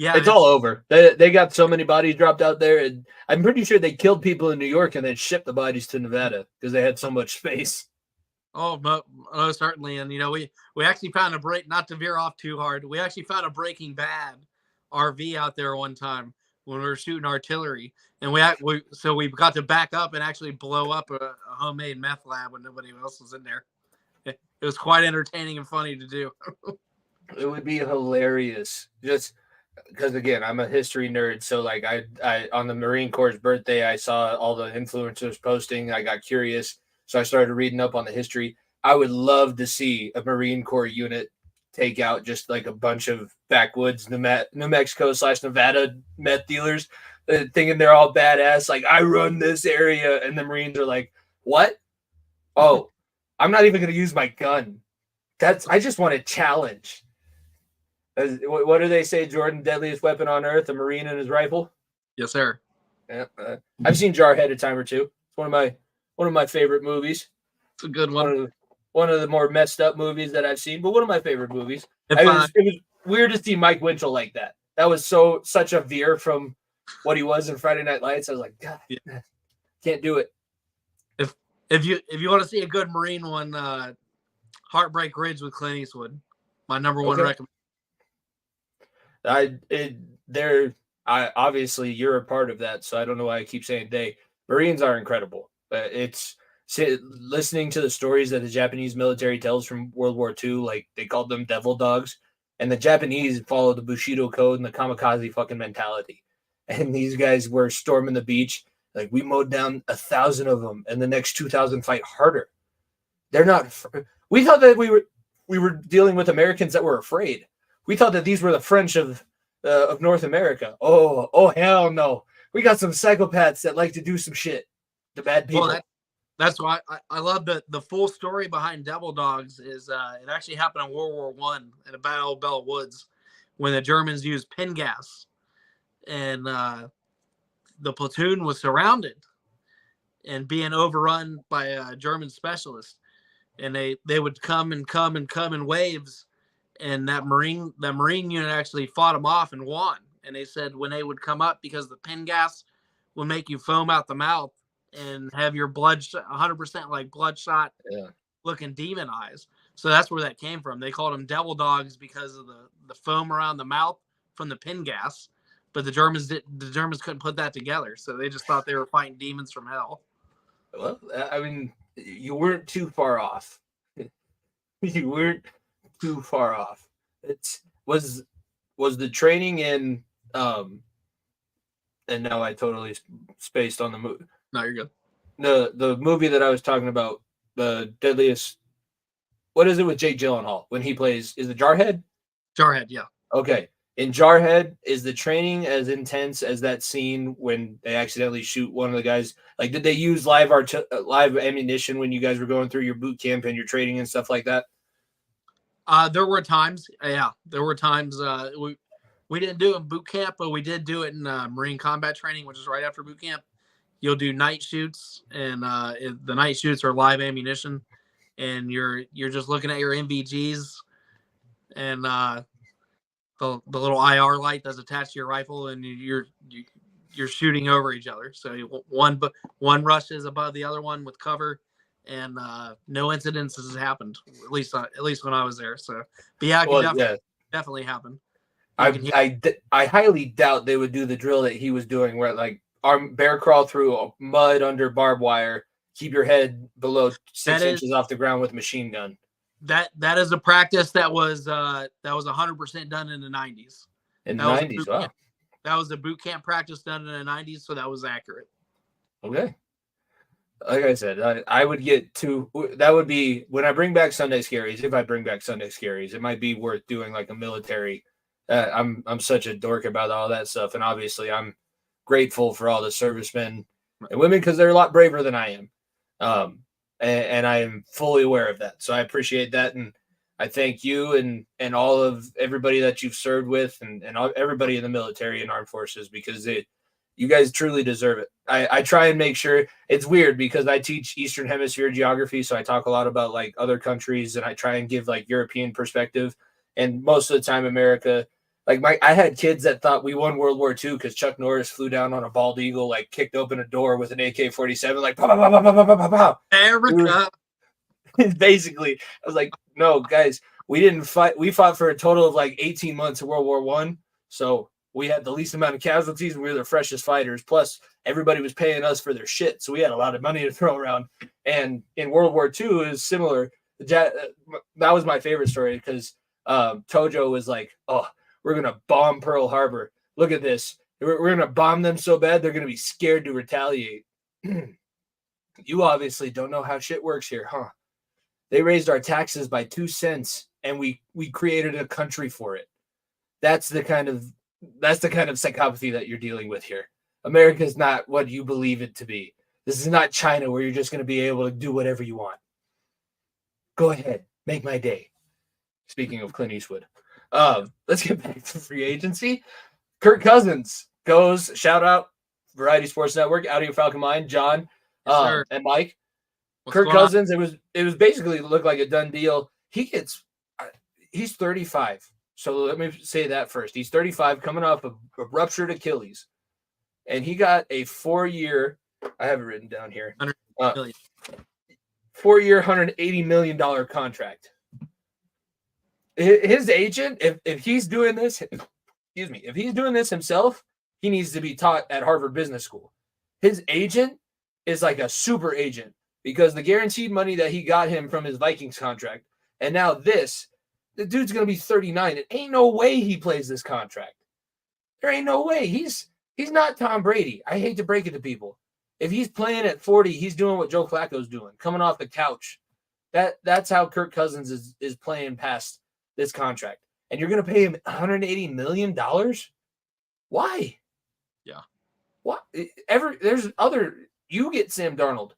it's all over. They got so many bodies dropped out there, and I'm pretty sure they killed people in New York and then shipped the bodies to Nevada because they had so much space. Oh, but certainly, and we actually found not to veer off too hard. We actually found a Breaking Bad RV out there one time when we were shooting artillery, and we got to back up and actually blow up a homemade meth lab when nobody else was in there. It was quite entertaining and funny to do. It would be hilarious, just because, again, I'm a history nerd. So, like, I on the Marine Corps' birthday, I saw all the influencers posting. I got curious, so I started reading up on the history. I would love to see a Marine Corps unit take out just like a bunch of backwoods New Mexico / Nevada meth dealers, thinking they're all badass. Like, I run this area, and the Marines are like, "What? Oh, I'm not even going to use my gun. I just want to challenge." What do they say, Jordan? Deadliest weapon on earth, a Marine and his rifle? Yes, sir. Yeah, I've seen Jarhead a time or two. It's one of my favorite movies. It's a good one. One of the more messed up movies that I've seen, but one of my favorite movies. It was weird to see Mike Winchell like that. That was such a veer from what he was in Friday Night Lights. I was like, God, can't do it. If you want to see a good Marine one, Heartbreak Ridge with Clint Eastwood, my number one recommendation. Obviously you're a part of that, so I don't know why I keep saying they. Marines are incredible. It's listening to the stories that the Japanese military tells from World War II, like they called them devil dogs, and the Japanese followed the Bushido code and the kamikaze fucking mentality. And these guys were storming the beach, like, we mowed down 1,000 of them, and the next 2,000 fight harder. They're not. We thought that we were dealing with Americans that were afraid. We thought that these were the French of North America. Oh, hell no. We got some psychopaths that like to do some shit. The bad people. Well, that's why I love the full story behind Devil Dogs is it actually happened in World War I at a Battle of Belle Woods when the Germans used pin gas. And the platoon was surrounded and being overrun by a German specialist. And they would come in waves. And that Marine unit actually fought them off and won. And they said when they would come up, because the pin gas will make you foam out the mouth and have your blood 100% like bloodshot looking demon eyes. So that's where that came from. They called them devil dogs because of the foam around the mouth from the pin gas. but the Germans couldn't put that together, so they just thought they were fighting demons from hell. Well, I mean, you weren't too far off. You weren't too far off. It was the training in and now I totally spaced on the movie. No, you're good. The movie that I was talking about, the Deadliest. What is it with Jake Gyllenhaal when he plays? Is it Jarhead? Jarhead, yeah. Okay. In Jarhead, is the training as intense as that scene when they accidentally shoot one of the guys? Like, did they use live ammunition when you guys were going through your boot camp and your training and stuff like that? There were times, there were times we didn't do it in boot camp, but we did do it in Marine combat training, which is right after boot camp. You'll do night shoots, and the night shoots are live ammunition, and you're just looking at your NVGs and the little IR light that's attached to your rifle, and you're shooting over each other. So one rushes above the other one with cover, and no incidences happened. At least when I was there. So, but yeah, it can definitely happen. I highly doubt they would do the drill that he was doing, where like bear crawl through mud under barbed wire, keep your head below 6 inches off the ground with a machine gun. That is a practice that was 100% done in the 90s. In the 90s, wow. That was a boot camp practice done in the 90s, so that was accurate. Okay. Like I said, I would get to that would be when I bring back Sunday Scaries. If I bring back Sunday Scaries, it might be worth doing like a military. I'm such a dork about all that stuff, and obviously I'm grateful for all the servicemen and women because they're a lot braver than I am. And I am fully aware of that. So I appreciate that. And I thank you and all of everybody that you've served with and everybody in the military and armed forces, because you guys truly deserve it. I try and make sure. It's weird because I teach Eastern Hemisphere geography. So I talk a lot about like other countries, and I try and give like European perspective. And most of the time, America, like I had kids that thought we won World War II because Chuck Norris flew down on a bald eagle, like kicked open a door with an AK-47, like pow, pow, pow, pow, pow, pow, pow. America. Basically, I was like, no, guys, we didn't fight. We fought for a total of like 18 months of World War I. So we had the least amount of casualties, and we were the freshest fighters. Plus, everybody was paying us for their shit. So we had a lot of money to throw around. And in World War II, it was similar. That was my favorite story because Tojo was like, oh, we're going to bomb Pearl Harbor. Look at this. We're going to bomb them so bad, they're going to be scared to retaliate. You obviously don't know how shit works here, huh? They raised our taxes by 2 cents, and we created a country for it. That's the kind of psychopathy that you're dealing with here. America is not what you believe it to be. This is not China where you're just going to be able to do whatever you want. Go ahead. Make my day. Speaking of Clint Eastwood. Let's get back to free agency. Kirk Cousins goes, shout out, Variety Sports Network, Out of Your Falcon Mind, John and Mike. Kirk Cousins, it was basically looked like a done deal. He's 35. So let me say that first. He's 35, coming off a ruptured Achilles. And he got a 4-year, I have it written down here. 4-year, $180 million contract. His agent, if he's doing this, if he's doing this himself, he needs to be taught at Harvard Business School. His agent is like a super agent because the guaranteed money that he got him from his Vikings contract, and now the dude's going to be 39. It ain't no way he plays this contract. There ain't no way. He's not Tom Brady. I hate to break it to people. If he's playing at 40, he's doing what Joe Flacco's doing, coming off the couch. That's how Kirk Cousins is playing past this contract. And you're going to pay him $180 million? Why? Yeah. What? You get Sam Darnold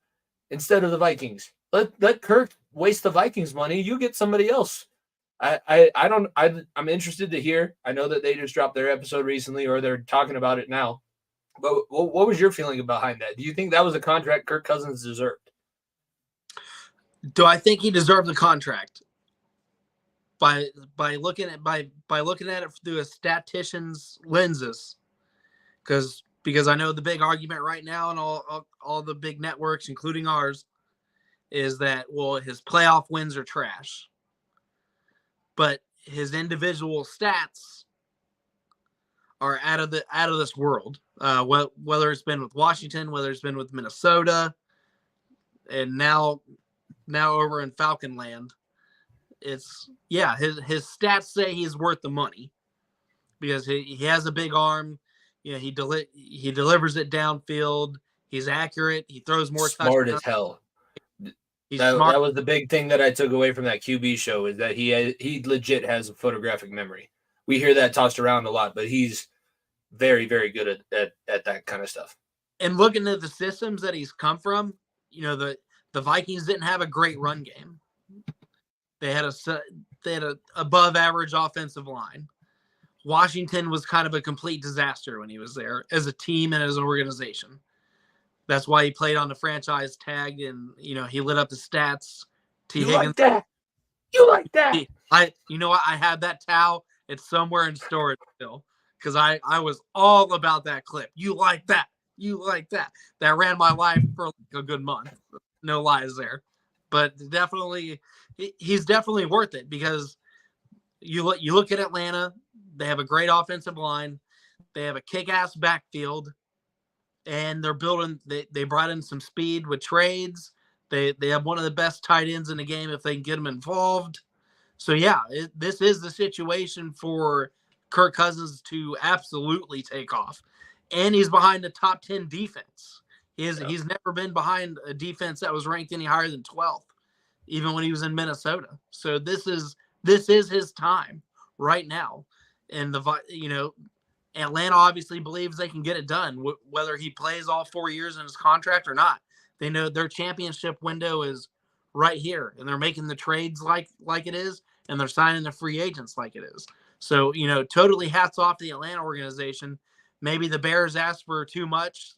instead of the Vikings. Let Kirk waste the Vikings money. You get somebody else. I'm interested to hear. I know that they just dropped their episode recently, or they're talking about it now. But what was your feeling behind that? Do you think that was a contract Kirk Cousins deserved? Do I think he deserved the contract? By looking at it through a statistician's lenses, because I know the big argument right now and all the big networks, including ours, is that, well, his playoff wins are trash, but his individual stats are out of this world. Whether it's been with Washington, whether it's been with Minnesota, and now over in Falcon Land, it's his stats say he's worth the money because he has a big arm. He delivers it downfield. He's accurate. He throws more smart touchdowns. as hell. He's That smart. was the big thing that I took away from that QB show is that he legit has a photographic memory. We hear that tossed around a lot, but he's very, very good at that kind of stuff. And looking at the systems that he's come from, the Vikings didn't have a great run game. They had a above average offensive line. Washington was kind of a complete disaster when he was there as a team and as an organization. That's why he played on the franchise tag, and he lit up the stats. You like that? You like that? I have that towel. It's somewhere in storage still because I was all about that clip. You like that? You like that? That ran my life for like a good month. No lies there, but definitely he's definitely worth it because you look at Atlanta. They have a great offensive line. They have a kick-ass backfield. And they're building. They brought in some speed with trades. They have one of the best tight ends in the game if they can get them involved. So this is the situation for Kirk Cousins to absolutely take off. And he's behind the top 10 defense. He's never been behind a defense that was ranked any higher than 12th, even when he was in Minnesota. So this is his time right now. And Atlanta obviously believes they can get it done, whether he plays all 4 years in his contract or not. They know their championship window is right here, and they're making the trades like it is, and they're signing the free agents like it is. So, totally hats off to the Atlanta organization. Maybe the Bears asked for too much,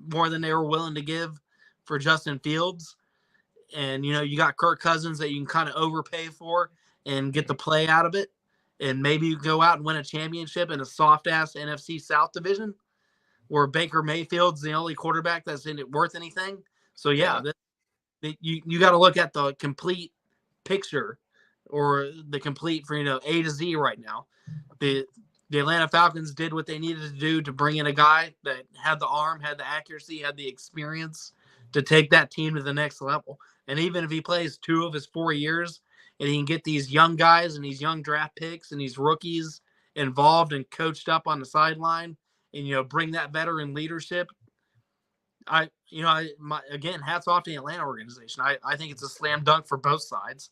more than they were willing to give for Justin Fields. And, you got Kirk Cousins that you can kind of overpay for and get the play out of it. And maybe you go out and win a championship in a soft-ass NFC South division where Baker Mayfield's the only quarterback that's in it worth anything. So, you got to look at the complete picture or the complete for, A to Z right now. The Atlanta Falcons did what they needed to do to bring in a guy that had the arm, had the accuracy, had the experience to take that team to the next level. And even if he plays 2 of his 4 years, and he can get these young guys and these young draft picks and these rookies involved and coached up on the sideline and, bring that veteran leadership. Again, hats off to the Atlanta organization. I think it's a slam dunk for both sides.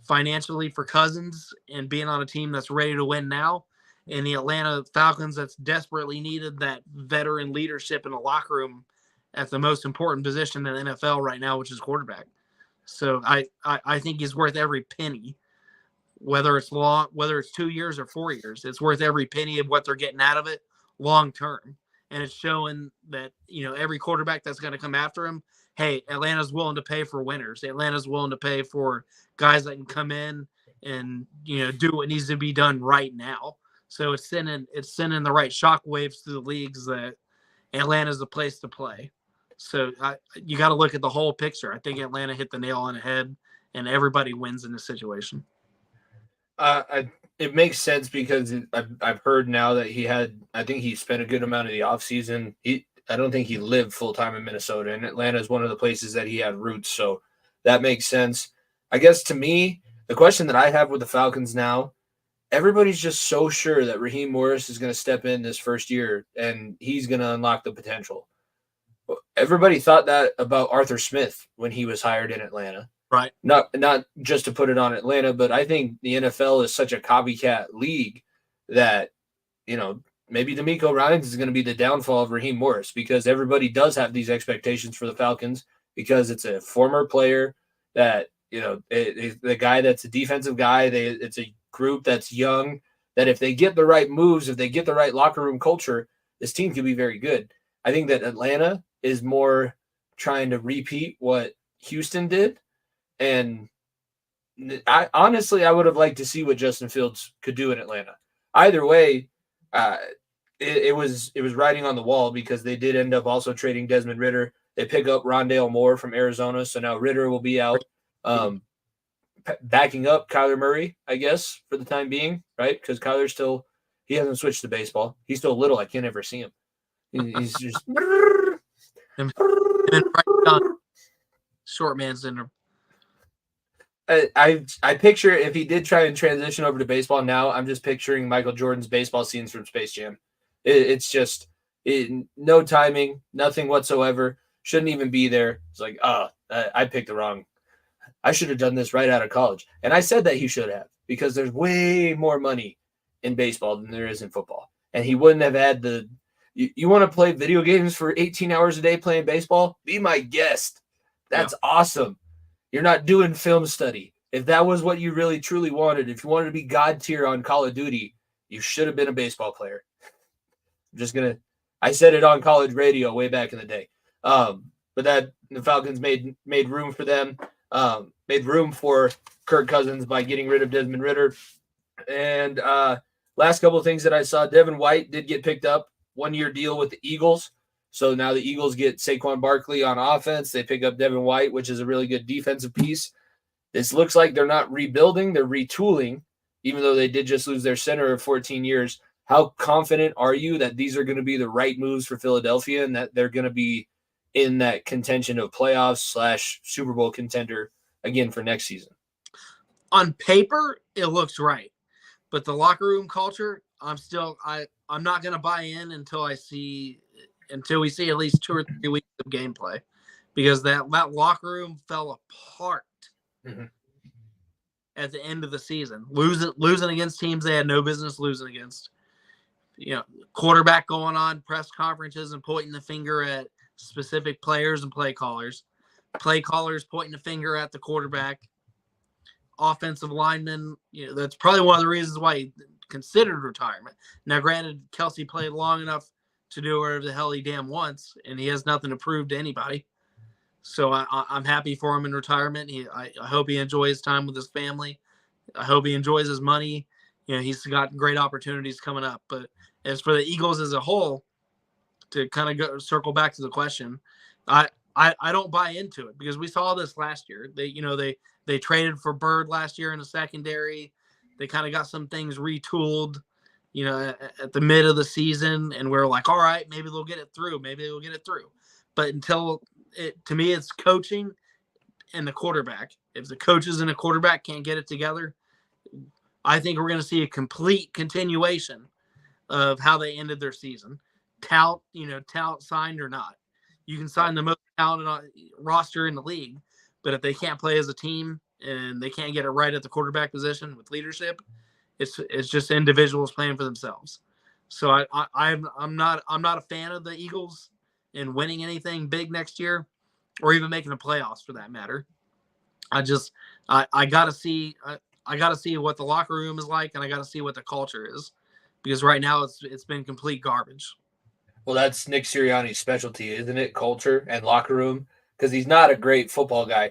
Financially for Cousins and being on a team that's ready to win now, and the Atlanta Falcons that's desperately needed that veteran leadership in the locker room at the most important position in the NFL right now, which is quarterback. So I think he's worth every penny, whether it's 2 years or 4 years. It's worth every penny of what they're getting out of it long term. And it's showing that, every quarterback that's going to come after him, hey, Atlanta's willing to pay for winners. Atlanta's willing to pay for guys that can come in and, do what needs to be done right now. So it's sending the right shockwaves to the leagues that Atlanta's the place to play. So you got to look at the whole picture. I think Atlanta hit the nail on the head, and everybody wins in this situation. It makes sense because I've heard now that I think he spent a good amount of the offseason. I don't think he lived full-time in Minnesota, and Atlanta is one of the places that he had roots, so that makes sense. I guess to me, the question that I have with the Falcons now, everybody's just so sure that Raheem Morris is going to step in this first year, and he's going to unlock the potential. Everybody thought that about Arthur Smith when he was hired in Atlanta. Right. Not just to put it on Atlanta, but I think the NFL is such a copycat league that, maybe D'Amico Ryans is going to be the downfall of Raheem Morris because everybody does have these expectations for the Falcons because it's a former player that, the guy that's a defensive guy, it's a group that's young, that if they get the right moves, if they get the right locker room culture, this team could be very good. I think that Atlanta is more trying to repeat what Houston did. And I would have liked to see what Justin Fields could do in Atlanta. Either way, it was writing on the wall because they did end up also trading Desmond Ridder. They pick up Rondale Moore from Arizona, so now Ridder will be out, backing up Kyler Murray, I guess, for the time being, right? Because Kyler's still He hasn't switched to baseball. He's still little. I can't ever see him. He's just And right down, short man syndrome. I picture if he did try and transition over to baseball now, I'm just picturing Michael Jordan's baseball scenes from Space Jam. It's just no timing, nothing whatsoever. Shouldn't even be there. It's like, I picked the wrong. I should have done this right out of college. And I said that he should have, because there's way more money in baseball than there is in football. And he wouldn't have had the – you want to play video games for 18 hours a day playing baseball? Be my guest. That's awesome. You're not doing film study. If that was what you really truly wanted, if you wanted to be God tier on Call of Duty, you should have been a baseball player. I'm just going to – I said it on college radio way back in the day. But that the Falcons made room for them, made room for Kirk Cousins by getting rid of Desmond Ridder. And last couple of things that I saw, Devin White did get picked up, 1-year deal with the Eagles. So now the Eagles get Saquon Barkley on offense. They pick up Devin White, which is a really good defensive piece. This looks like they're not rebuilding, they're retooling, even though they did just lose their center of 14 years. How confident are you that these are going to be the right moves for Philadelphia and that they're going to be in that contention of playoffs / Super Bowl contender again for next season? On paper, it looks right. But the locker room culture, I'm not going to buy in until we see at least 2 or 3 weeks of gameplay, because that locker room fell apart at the end of the season, losing against teams they had no business losing against. Quarterback going on press conferences and pointing the finger at specific players and play callers pointing the finger at the quarterback, offensive linemen. That's probably one of the reasons why he considered retirement. Now, granted, Kelsey played long enough to do whatever the hell he damn wants, and he has nothing to prove to anybody. So I'm happy for him in retirement. I hope he enjoys time with his family. I hope he enjoys his money. He's got great opportunities coming up. But as for the Eagles as a whole, to kind of circle back to the question, I don't buy into it, because we saw this last year. They traded for Bird last year in the secondary. They kind of got some things retooled, at the mid of the season, and we're like, all right, maybe they'll get it through. But to me, it's coaching and the quarterback. If the coaches and the quarterback can't get it together, I think we're going to see a complete continuation of how they ended their season. Tout signed or not. You can sign the most talented roster in the league, but if they can't play as a team and they can't get it right at the quarterback position with leadership, it's just individuals playing for themselves. So I'm not a fan of the Eagles in winning anything big next year, or even making the playoffs for that matter. I gotta see what the locker room is like, and I gotta see what the culture is, because right now it's been complete garbage. Well, that's Nick Sirianni's specialty, isn't it? Culture and locker room, because he's not a great football guy.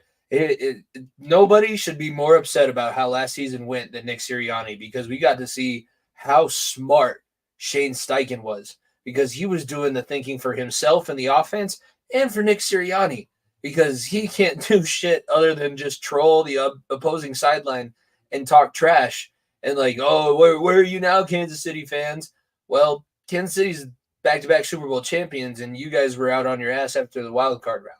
Nobody should be more upset about how last season went than Nick Sirianni, because we got to see how smart Shane Steichen was, because he was doing the thinking for himself and the offense and for Nick Sirianni, because he can't do shit other than just troll the opposing sideline and talk trash and like, oh, where are you now, Kansas City fans? Well, Kansas City's back-to-back Super Bowl champions, and you guys were out on your ass after the wild card round.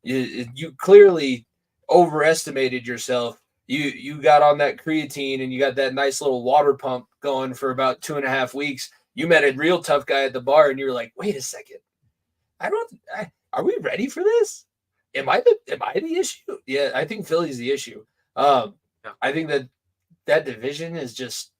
You clearly overestimated yourself. You got on that creatine and you got that nice little water pump going for about 2.5 weeks. You met a real tough guy at the bar, and you were like, wait a second. Are we ready for this? Am I the issue? Yeah, I think Philly's the issue. I think that division is just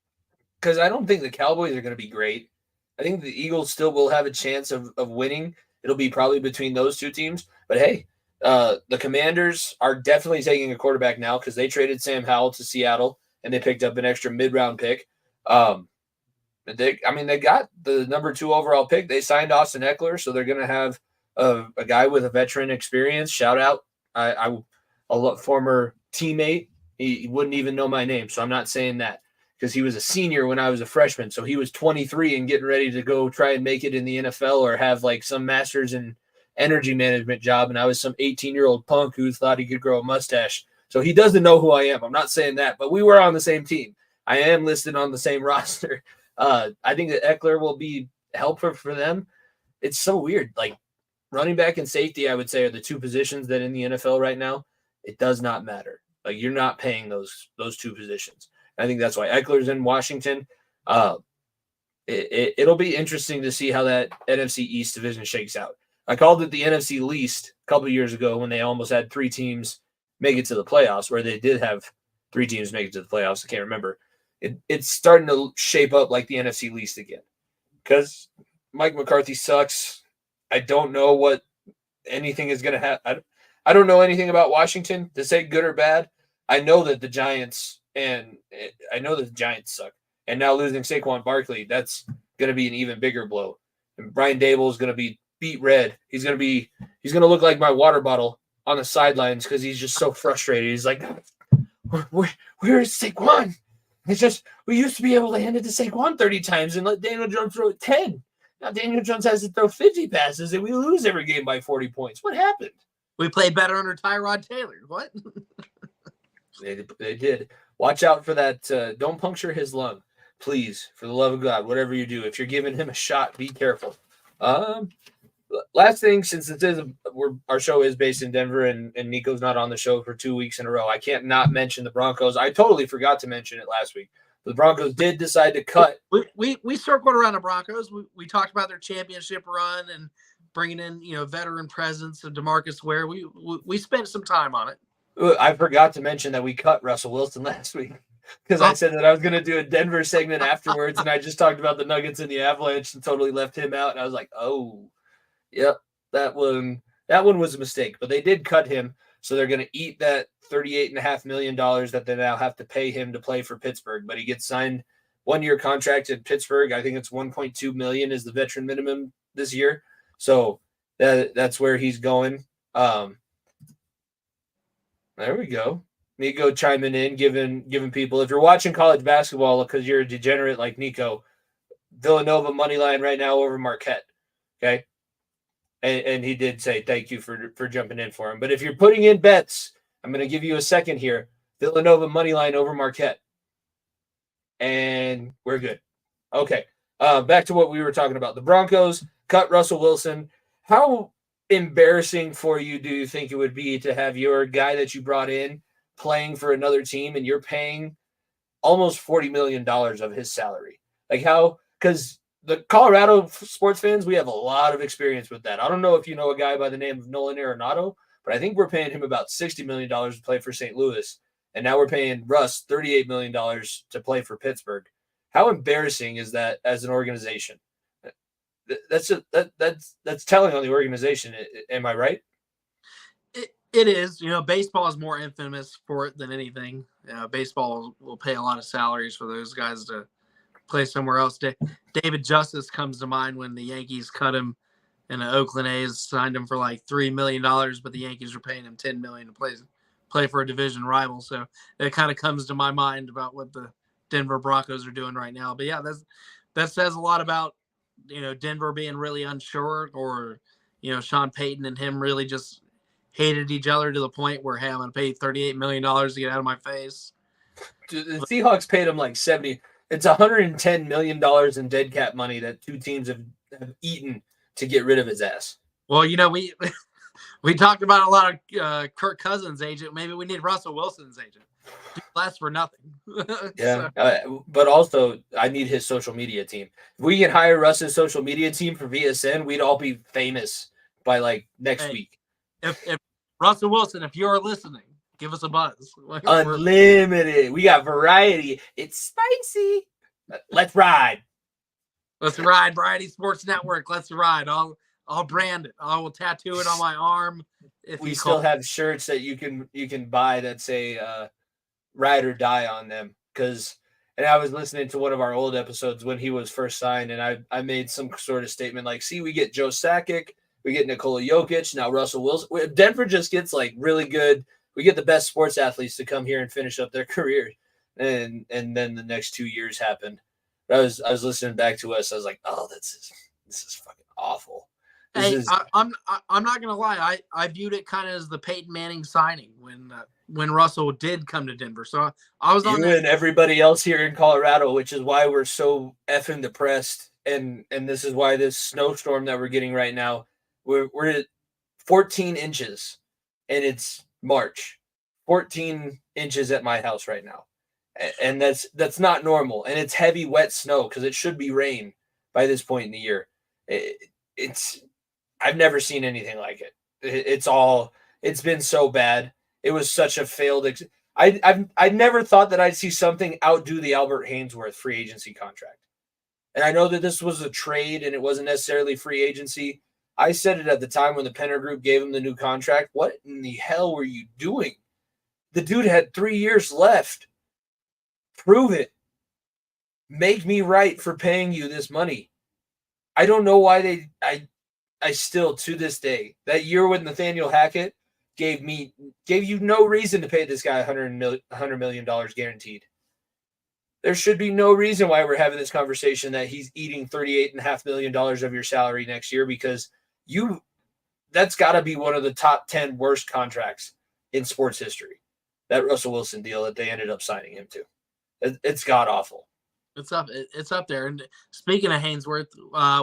– because I don't think the Cowboys are going to be great. I think the Eagles still will have a chance of winning. It'll be probably between those two teams. But, hey, the Commanders are definitely taking a quarterback now, because they traded Sam Howell to Seattle, and they picked up an extra mid-round pick. They got the number 2 overall pick. They signed Austin Eckler, so they're going to have a guy with a veteran experience. Shout out, a former teammate. He wouldn't even know my name, so I'm not saying that, because he was a senior when I was a freshman. So he was 23 and getting ready to go try and make it in the NFL or have like some master's in energy management job. And I was some 18-year-old punk who thought he could grow a mustache. So he doesn't know who I am. I'm not saying that, but we were on the same team. I am listed on the same roster. I think that Eckler will be helpful for them. It's so weird. Like running back and safety, I would say, are the two positions that in the NFL right now, it does not matter. Like you're not paying those two positions. I think that's why Eckler's in Washington. It'll be interesting to see how that NFC East division shakes out. I called it the NFC least a couple of years ago when they almost had 3 teams make it to the playoffs, where they did have 3 teams make it to the playoffs. I can't remember. It's starting to shape up like the NFC least again because Mike McCarthy sucks. I don't know what anything is going to happen. I don't know anything about Washington to say good or bad. I know that the Giants suck. And now losing Saquon Barkley, that's going to be an even bigger blow. And Brian Dable is going to be beat red. He's going to look like my water bottle on the sidelines because he's just so frustrated. He's like, where is Saquon? It's just, we used to be able to hand it to Saquon 30 times and let Daniel Jones throw it 10. Now Daniel Jones has to throw 50 passes and we lose every game by 40 points. What happened? We played better under Tyrod Taylor. What? They did. Watch out for that. Don't puncture his lung. Please, for the love of God, whatever you do, if you're giving him a shot, be careful. Last thing, since our show is based in Denver and Niko's not on the show for 2 weeks in a row, I can't not mention the Broncos. I totally forgot to mention it last week. The Broncos did decide to cut. We circled around the Broncos. We talked about their championship run and bringing in veteran presence of DeMarcus Ware. We spent some time on it. I forgot to mention that we cut Russell Wilson last week because I said that I was going to do a Denver segment afterwards, and I just talked about the Nuggets and the Avalanche and totally left him out. And I was like, oh, yep, that one was a mistake. But they did cut him, so they're going to eat that $38.5 million that they now have to pay him to play for Pittsburgh. But he gets signed 1-year contract in Pittsburgh. I think it's $1.2 million is the veteran minimum this year. So that's where he's going. There we go. Niko chiming in, giving people, if you're watching college basketball because you're a degenerate like Niko, Villanova money line right now over Marquette. Okay. And he did say thank you for jumping in for him. But if you're putting in bets, I'm going to give you a second here. Villanova money line over Marquette. And we're good. Okay. Back to what we were talking about. The Broncos cut Russell Wilson. How embarrassing for you do you think it would be to have your guy that you brought in playing for another team and you're paying almost $40 million of his salary? Like how, because the Colorado sports fans, we have a lot of experience with that. I don't know if you know a guy by the name of Nolan Arenado, but I think we're paying him about $60 million to play for St. Louis. And now we're paying Russ $38 million to play for Pittsburgh. How embarrassing is that as an organization? That's telling on the organization. Am I right? It is. Baseball is more infamous for it than anything. Baseball will pay a lot of salaries for those guys to play somewhere else. David Justice comes to mind when the Yankees cut him and the Oakland A's signed him for like $3 million, but the Yankees were paying him $10 million to play for a division rival. So it kind of comes to my mind about what the Denver Broncos are doing right now. But yeah, that says a lot about Denver being really unsure, or Sean Payton and him really just hated each other to the point where, hey, I'm going to pay $38 million to get out of my face. Dude, the Seahawks paid him like 70. It's $110 million in dead cap money that two teams have eaten to get rid of his ass. Well, we talked about a lot of Kirk Cousins' agent. Maybe we need Russell Wilson's agent. Dude, lasts for nothing. Yeah, but also I need his social media team. If we can hire Russ's social media team for VSN, we'd all be famous by like next week. If Russell Wilson, if you're listening, give us a buzz. Unlimited. We got variety. It's spicy. Let's ride. Let's ride. Variety Sports Network. Let's ride. I'll brand it. I will tattoo it on my arm. We still have shirts that you can buy that say ride or die on them. And I was listening to one of our old episodes when he was first signed, and I made some sort of statement like, see, we get Joe Sakic, we get Nikola Jokic, now Russell Wilson. Denver just gets like really good. We get the best sports athletes to come here and finish up their career. And then the next 2 years happened. I was listening back to us. I was like, oh, this is fucking awful. I'm not gonna lie. I viewed it kind of as the Peyton Manning signing when when Russell did come to Denver. So I was on you and everybody else here in Colorado, which is why we're so effing depressed. And this is why this snowstorm that we're getting right now, we're at 14 inches and it's March. 14 inches at my house right now. And that's not normal. And it's heavy, wet snow because it should be rain by this point in the year. I've never seen anything like it. It's been so bad. It was such a failed. I never thought that I'd see something outdo the Albert Haynesworth free agency contract. And I know that this was a trade and it wasn't necessarily free agency. I said it at the time when the Penner Group gave him the new contract. What in the hell were you doing? The dude had 3 years left. Prove it. Make me right for paying you this money. I don't know why I still, to this day, that year with Nathaniel Hackett gave you no reason to pay this guy $100 million guaranteed. There should be no reason why we're having this conversation that he's eating $38.5 million of your salary next year, because that's got to be one of the top 10 worst contracts in sports history. That Russell Wilson deal that they ended up signing him to. It's god awful. It's up there. And speaking of Haynesworth,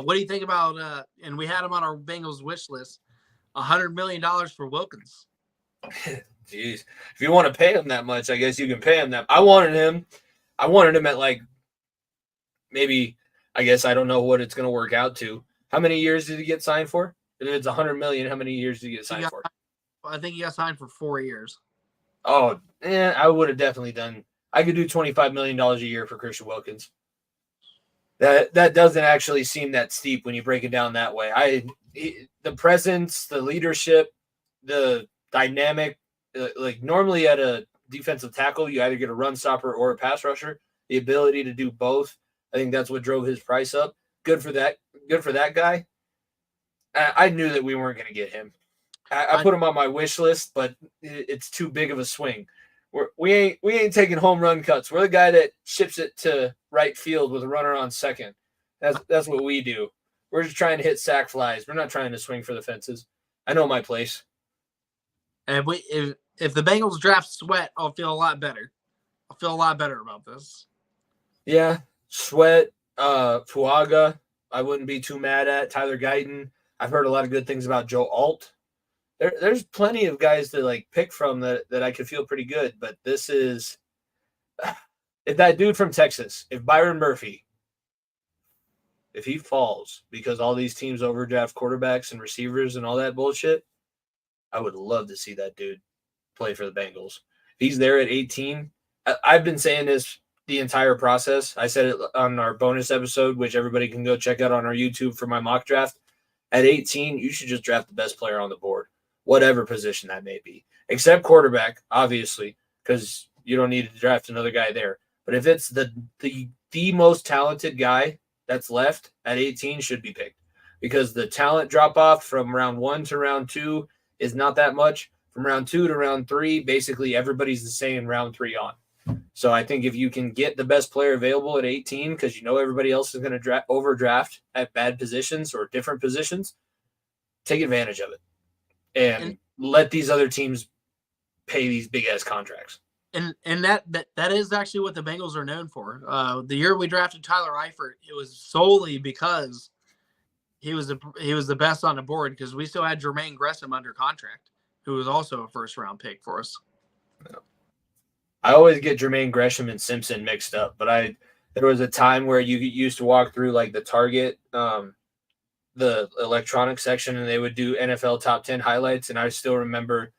what do you think about and we had him on our Bengals wish list, $100 million for Wilkins? Jeez. If you want to pay him that much, I guess you can pay him that. I wanted him at like maybe, I guess I don't know what it's going to work out to. How many years did he get signed for? If it's $100 million, how many years did he get signed for? I think he got signed for 4 years. Oh, I would have definitely done. I could do $25 million a year for Christian Wilkins. That doesn't actually seem that steep when you break it down that way. The presence, the leadership, the dynamic, like normally at a defensive tackle, you either get a run stopper or a pass rusher. The ability to do both, I think that's what drove his price up. Good for that guy. I knew that we weren't going to get him. I put him on my wish list, but it's too big of a swing. We ain't taking home run cuts. We're the guy that ships it to right field with a runner on second. That's what we do. We're just trying to hit sack flies. We're not trying to swing for the fences. I know my place. And if the Bengals draft Sweat, I'll feel a lot better. I'll feel a lot better about this. Yeah, Sweat, Fuaga, I wouldn't be too mad at. Tyler Guyton. I've heard a lot of good things about Joe Alt. There's plenty of guys to like pick from that I could feel pretty good, but this is if that dude from Texas, if Byron Murphy, if he falls because all these teams overdraft quarterbacks and receivers and all that bullshit, I would love to see that dude play for the Bengals. If he's there at 18, I've been saying this the entire process. I said it on our bonus episode, which everybody can go check out on our YouTube for my mock draft. At 18, you should just draft the best player on the board, whatever position that may be, except quarterback, obviously, because you don't need to draft another guy there. But if it's the most talented guy that's left at 18, should be picked, because the talent drop off from round 1 to round 2 is not that much. From round 2 to round 3, basically everybody's the same round 3 on. So I think if you can get the best player available at 18, because you know everybody else is going to overdraft at bad positions or different positions, take advantage of it and let these other teams pay these big ass contracts. And that is actually what the Bengals are known for. The year we drafted Tyler Eifert, it was solely because he was the best on the board, because we still had Jermaine Gresham under contract, who was also a first round pick for us. I always get Jermaine Gresham and Simpson mixed up, but there was a time where you used to walk through like the Target, the electronic section, and they would do NFL top 10 highlights. And I still remember,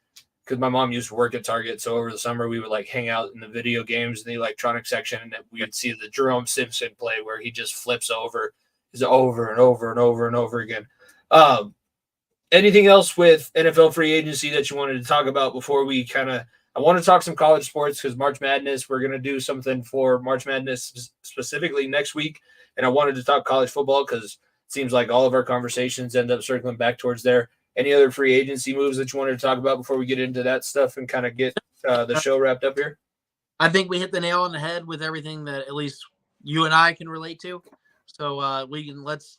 because my mom used to work at Target, so over the summer we would like hang out in the video games in the electronic section, and we would see the Jerome Simpson play where he just flips over and over and over and over again. Anything else with NFL free agency that you wanted to talk about before we I want to talk some college sports, because March Madness, we're going to do something for March Madness specifically next week. And I wanted to talk college football because it seems like all of our conversations end up circling back towards there. Any other free agency moves that you wanted to talk about before we get into that stuff and kind of get the show wrapped up here? I think we hit the nail on the head with everything that at least you and I can relate to. So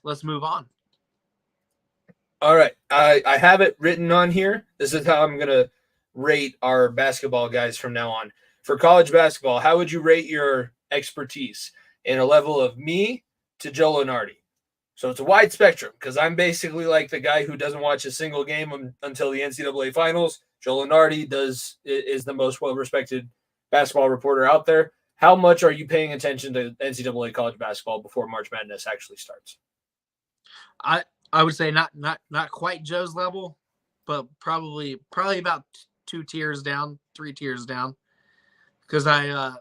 let's move on. All right. I have it written on here. This is how I'm going to rate our basketball guys from now on. For college basketball, how would you rate your expertise in a level of me to Joe Lunardi? So it's a wide spectrum because I'm basically like the guy who doesn't watch a single game until the NCAA finals. Joe Lunardi is the most well-respected basketball reporter out there. How much are you paying attention to NCAA college basketball before March Madness actually starts? I would say not quite Joe's level, but probably about 2 tiers down, 3 tiers down, because I'm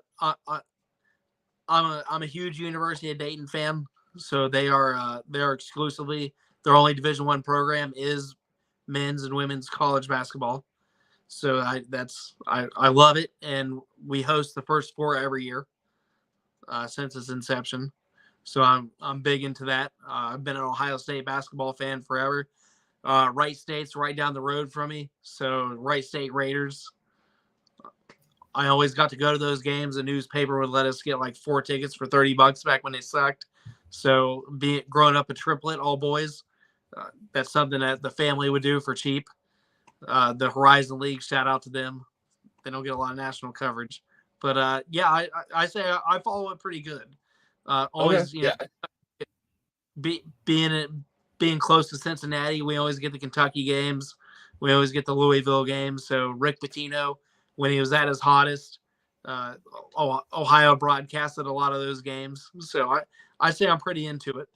a huge University of Dayton fan. So they are exclusively, their only Division I program is men's and women's college basketball. So I love it, and we host the first 4 every year since its inception. So I'm big into that. I've been an Ohio State basketball fan forever. Wright State's right down the road from me, so Wright State Raiders. I always got to go to those games. The newspaper would let us get like 4 tickets for $30 back when they sucked. So growing up a triplet, all boys, that's something that the family would do for cheap. The Horizon League, shout out to them. They don't get a lot of national coverage, but I say I follow it pretty good. Always, being close to Cincinnati, we always get the Kentucky games. We always get the Louisville games. So Rick Pitino, when he was at his hottest, Ohio broadcasted a lot of those games. So I say I'm pretty into it.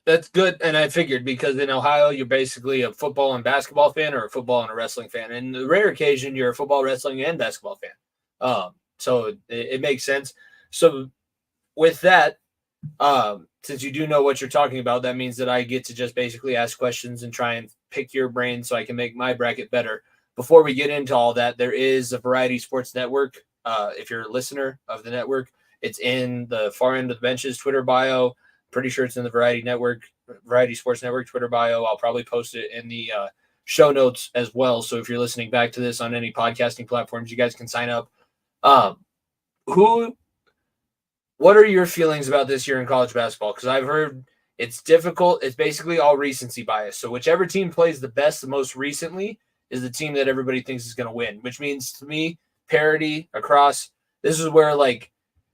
That's good, and I figured because in Ohio you're basically a football and basketball fan or a football and a wrestling fan. And the rare occasion you're a football, wrestling, and basketball fan. So it makes sense. So with that, since you do know what you're talking about, that means that I get to just basically ask questions and try and pick your brain so I can make my bracket better. Before we get into all that, there is a Variety Sports Network. If you're a listener of the network, it's in the far end of the bench's Twitter bio. Pretty sure it's in the Variety Sports Network Twitter bio. I'll probably post it in the show notes as well. So if you're listening back to this on any podcasting platforms, you guys can sign up. What are your feelings about this year in college basketball? Because I've heard it's difficult. It's basically all recency bias. So whichever team plays the best the most recently is the team that everybody thinks is going to win, which means to me, parity across. This is where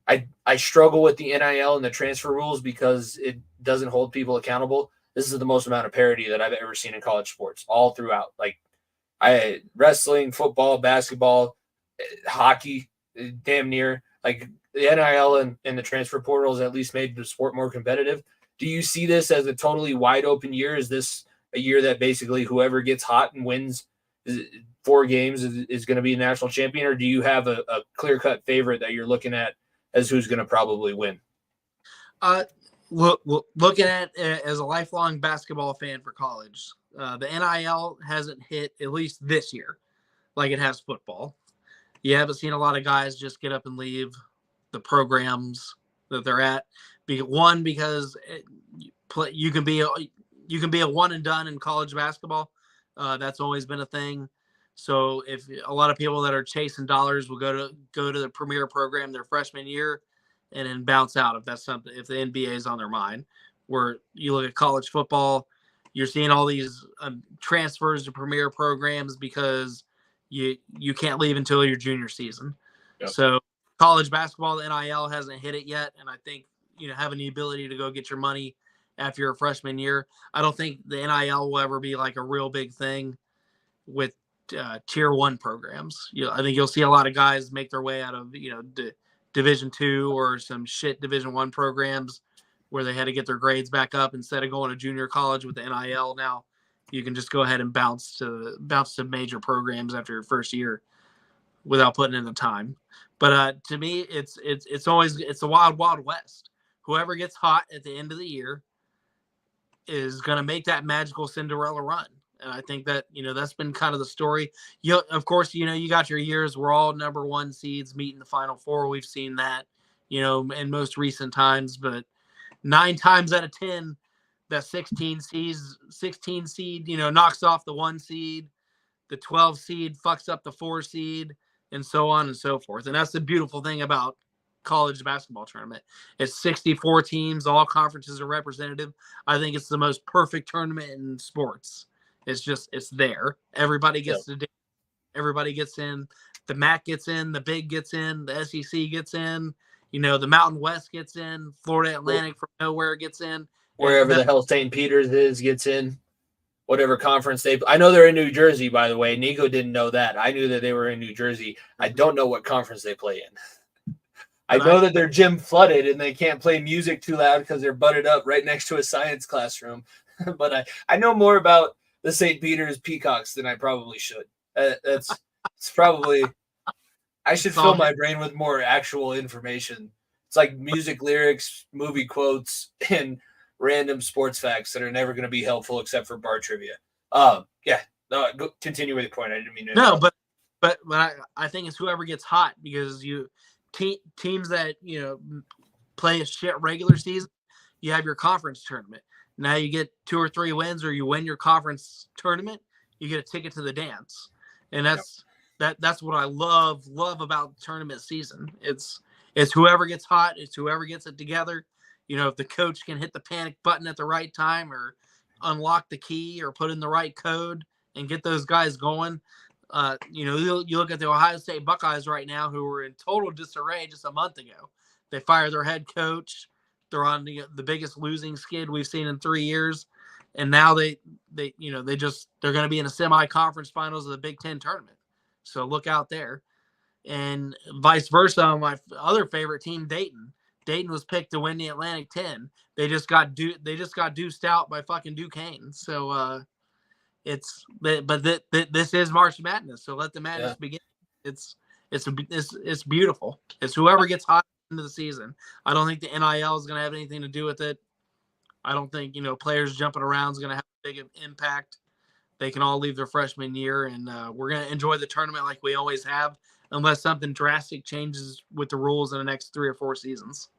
I struggle with the NIL and the transfer rules because it doesn't hold people accountable. This is the most amount of parity that I've ever seen in college sports all throughout. Wrestling, football, basketball, hockey, damn near. Like the NIL and the transfer portal has at least made the sport more competitive. Do you see this as a totally wide open year? Is this a year that basically whoever gets hot and wins 4 games is going to be a national champion? Or do you have a clear-cut favorite that you're looking at as who's going to probably win? Looking at it as a lifelong basketball fan for college, the NIL hasn't hit, at least this year, like it has football. You haven't seen a lot of guys just get up and leave the programs that they're at. Because you can be a one and done in college basketball. That's always been a thing. So if a lot of people that are chasing dollars will go to the premier program their freshman year and then bounce out if that's something, if the NBA is on their mind. Where you look at college football, you're seeing all these transfers to premier programs because you can't leave until your junior season. Yep. So college basketball, the NIL hasn't hit it yet, and I think having the ability to go get your money after your freshman year, I don't think the NIL will ever be like a real big thing with tier 1 programs. I think you'll see a lot of guys make their way out of Division II or some shit Division I programs where they had to get their grades back up instead of going to junior college with the NIL. Now you can just go ahead and bounce to major programs after your first year without putting in the time. But to me, it's the wild west. Whoever gets hot at the end of the year is going to make that magical Cinderella run. And I think that, that's been kind of the story. Of course, you got your years where all number 1 seeds meet in the Final Four. We've seen that, in most recent times. But 9 times out of 10, that 16 seed, knocks off the 1 seed. The 12 seed fucks up the 4 seed, and so on and so forth. And that's the beautiful thing about college basketball tournament. It's 64 teams. All conferences are representative. I think it's the most perfect tournament in sports. It's there. Everybody gets to do. everybody gets in. The MAC gets in, the Big gets in, the SEC gets in, the Mountain West gets in, Florida Atlantic from nowhere gets in. Wherever the hell St. Peter's is gets in. Whatever conference I know they're in New Jersey, by the way. Niko didn't know that. I knew that they were in New Jersey. I don't know what conference they play in. I know that their gym flooded and they can't play music too loud because they're butted up right next to a science classroom. But I know more about the St. Peter's Peacocks than I probably should. It's probably I should fill my brain with more actual information. It's like music lyrics, movie quotes, and random sports facts that are never going to be helpful except for bar trivia. Continue with the point. I didn't mean to interrupt. No, but I think it's whoever gets hot, because teams that play a shit regular season, you have your conference tournament. Now you get 2 or 3 wins, or you win your conference tournament, you get a ticket to the dance, and that's what I love about the tournament season. It's whoever gets hot, it's whoever gets it together. If the coach can hit the panic button at the right time, or unlock the key, or put in the right code and get those guys going. You look at the Ohio State Buckeyes right now, who were in total disarray just a month ago. They fired their head coach. They're on the biggest losing skid we've seen in 3 years. And now they're going to be in the semi-conference finals of the Big Ten tournament. So look out there. And vice versa, my other favorite team, Dayton. Dayton was picked to win the Atlantic 10. They just got deuced out by fucking Duquesne. So this is March Madness. So let the madness begin. It's beautiful. It's whoever gets hot into the season. I don't think the NIL is going to have anything to do with it. I don't think players jumping around is going to have a big impact. They can all leave their freshman year, and we're going to enjoy the tournament like we always have, unless something drastic changes with the rules in the next 3 or 4 seasons.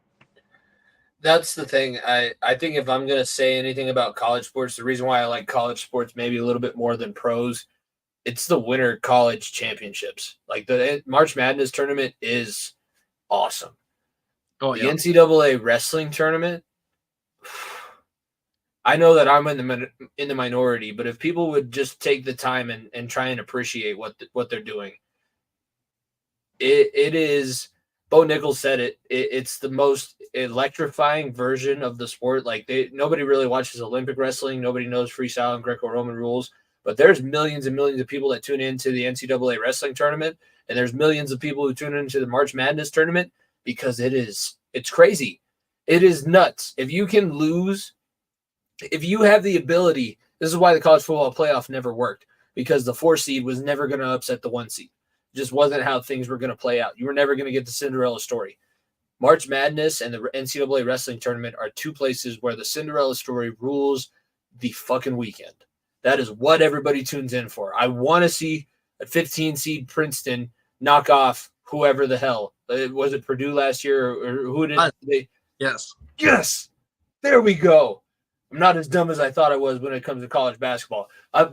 That's the thing. I think if I'm going to say anything about college sports, the reason why I like college sports maybe a little bit more than pros, it's the winter college championships. Like the March Madness tournament is awesome. Oh, the NCAA wrestling tournament, I know that I'm in the minority, but if people would just take the time and try and appreciate what they're doing, it is. Bo Nichols said it. It's the most electrifying version of the sport. Like nobody really watches Olympic wrestling. Nobody knows freestyle and Greco-Roman rules. But there's millions and millions of people that tune into the NCAA wrestling tournament, and there's millions of people who tune into the March Madness tournament because it's crazy. It is nuts. If you can lose, if you have the ability, this is why the college football playoff never worked, because the 4 seed was never going to upset the 1 seed. Just wasn't how things were going to play out. You were never going to get the Cinderella story. March Madness and the NCAA wrestling tournament are 2 places where the Cinderella story rules the fucking weekend. That is what everybody tunes in for. I want to see a 15 seed Princeton knock off whoever the hell. Was it Purdue last year, or who did they? Yes. There we go. I'm not as dumb as I thought I was when it comes to college basketball.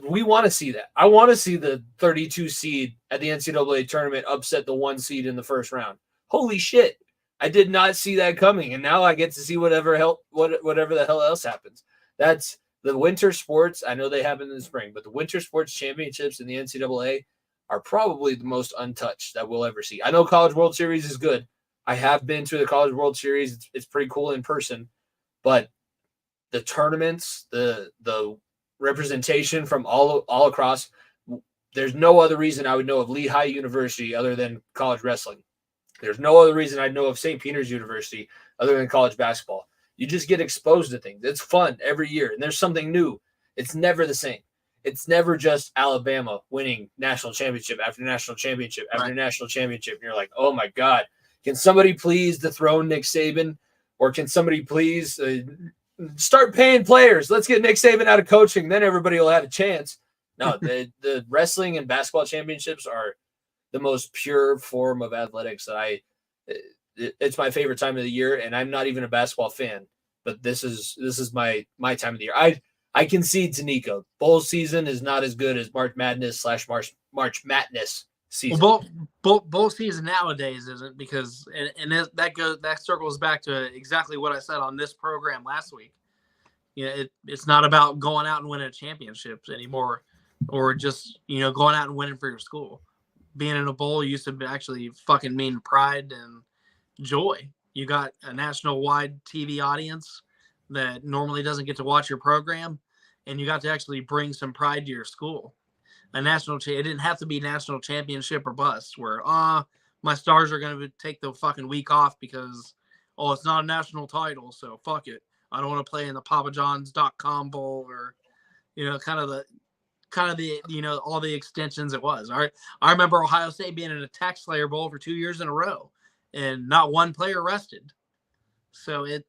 We want to see that. I want to see the 32 seed at the NCAA tournament upset the 1 seed in the first round. Holy shit. I did not see that coming, and now I get to see whatever the hell else happens. That's the winter sports. I know they happen in the spring, but the winter sports championships in the NCAA are probably the most untouched that we'll ever see. I know College World Series is good. I have been to the College World Series. It's pretty cool in person, but the tournaments, the representation from all across, there's no other reason I would know of Lehigh University other than college wrestling. There's no other reason I'd know of St. Peter's University other than college basketball. You just get exposed to things. It's fun every year, and there's something new. It's never the same. It's never just Alabama winning national championship after national championship after national championship. And you're like, oh, my God. Can somebody please dethrone Nick Saban? Or can somebody please start paying players? Let's get Nick Saban out of coaching. Then everybody will have a chance. No, the wrestling and basketball championships are the most pure form of athletics that it's my favorite time of the year, and I'm not even a basketball fan, but this is my time of the year. I concede to Niko. Bowl season is not as good as March Madness / March Madness season. Well, bowl season nowadays isn't, because and that circles back to exactly what I said on this program last week. It's not about going out and winning championships anymore. or just, going out and winning for your school. Being in a bowl used to actually fucking mean pride and joy. You got a national-wide TV audience that normally doesn't get to watch your program, and you got to actually bring some pride to your school. It didn't have to be national championship or bust, where my stars are going to take the fucking week off because it's not a national title, so fuck it. I don't want to play in the papajohns.com bowl, or kind of the all the extensions it was. All right, I remember Ohio State being in a Tax Slayer Bowl for 2 years in a row and not one player rested. So it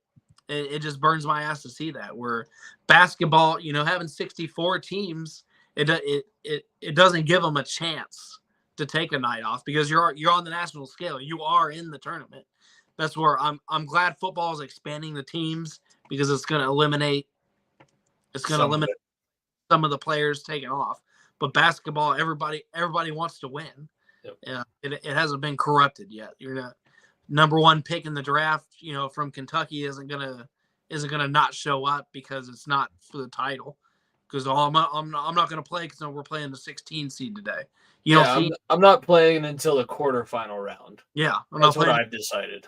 just burns my ass to see that. Where basketball, having 64 teams, it doesn't give them a chance to take a night off because you're on the national scale. You are in the tournament. That's where I'm glad football is expanding the teams, because it's going to eliminate some of the players taking off. But basketball, everybody wants to win. Yep. It hasn't been corrupted yet. You're not number one pick in the draft, from Kentucky isn't gonna not show up because it's not for the title. Because I'm not gonna play because we're playing the 16 seed today. I'm not playing until the quarterfinal round. Yeah, that's what I've decided.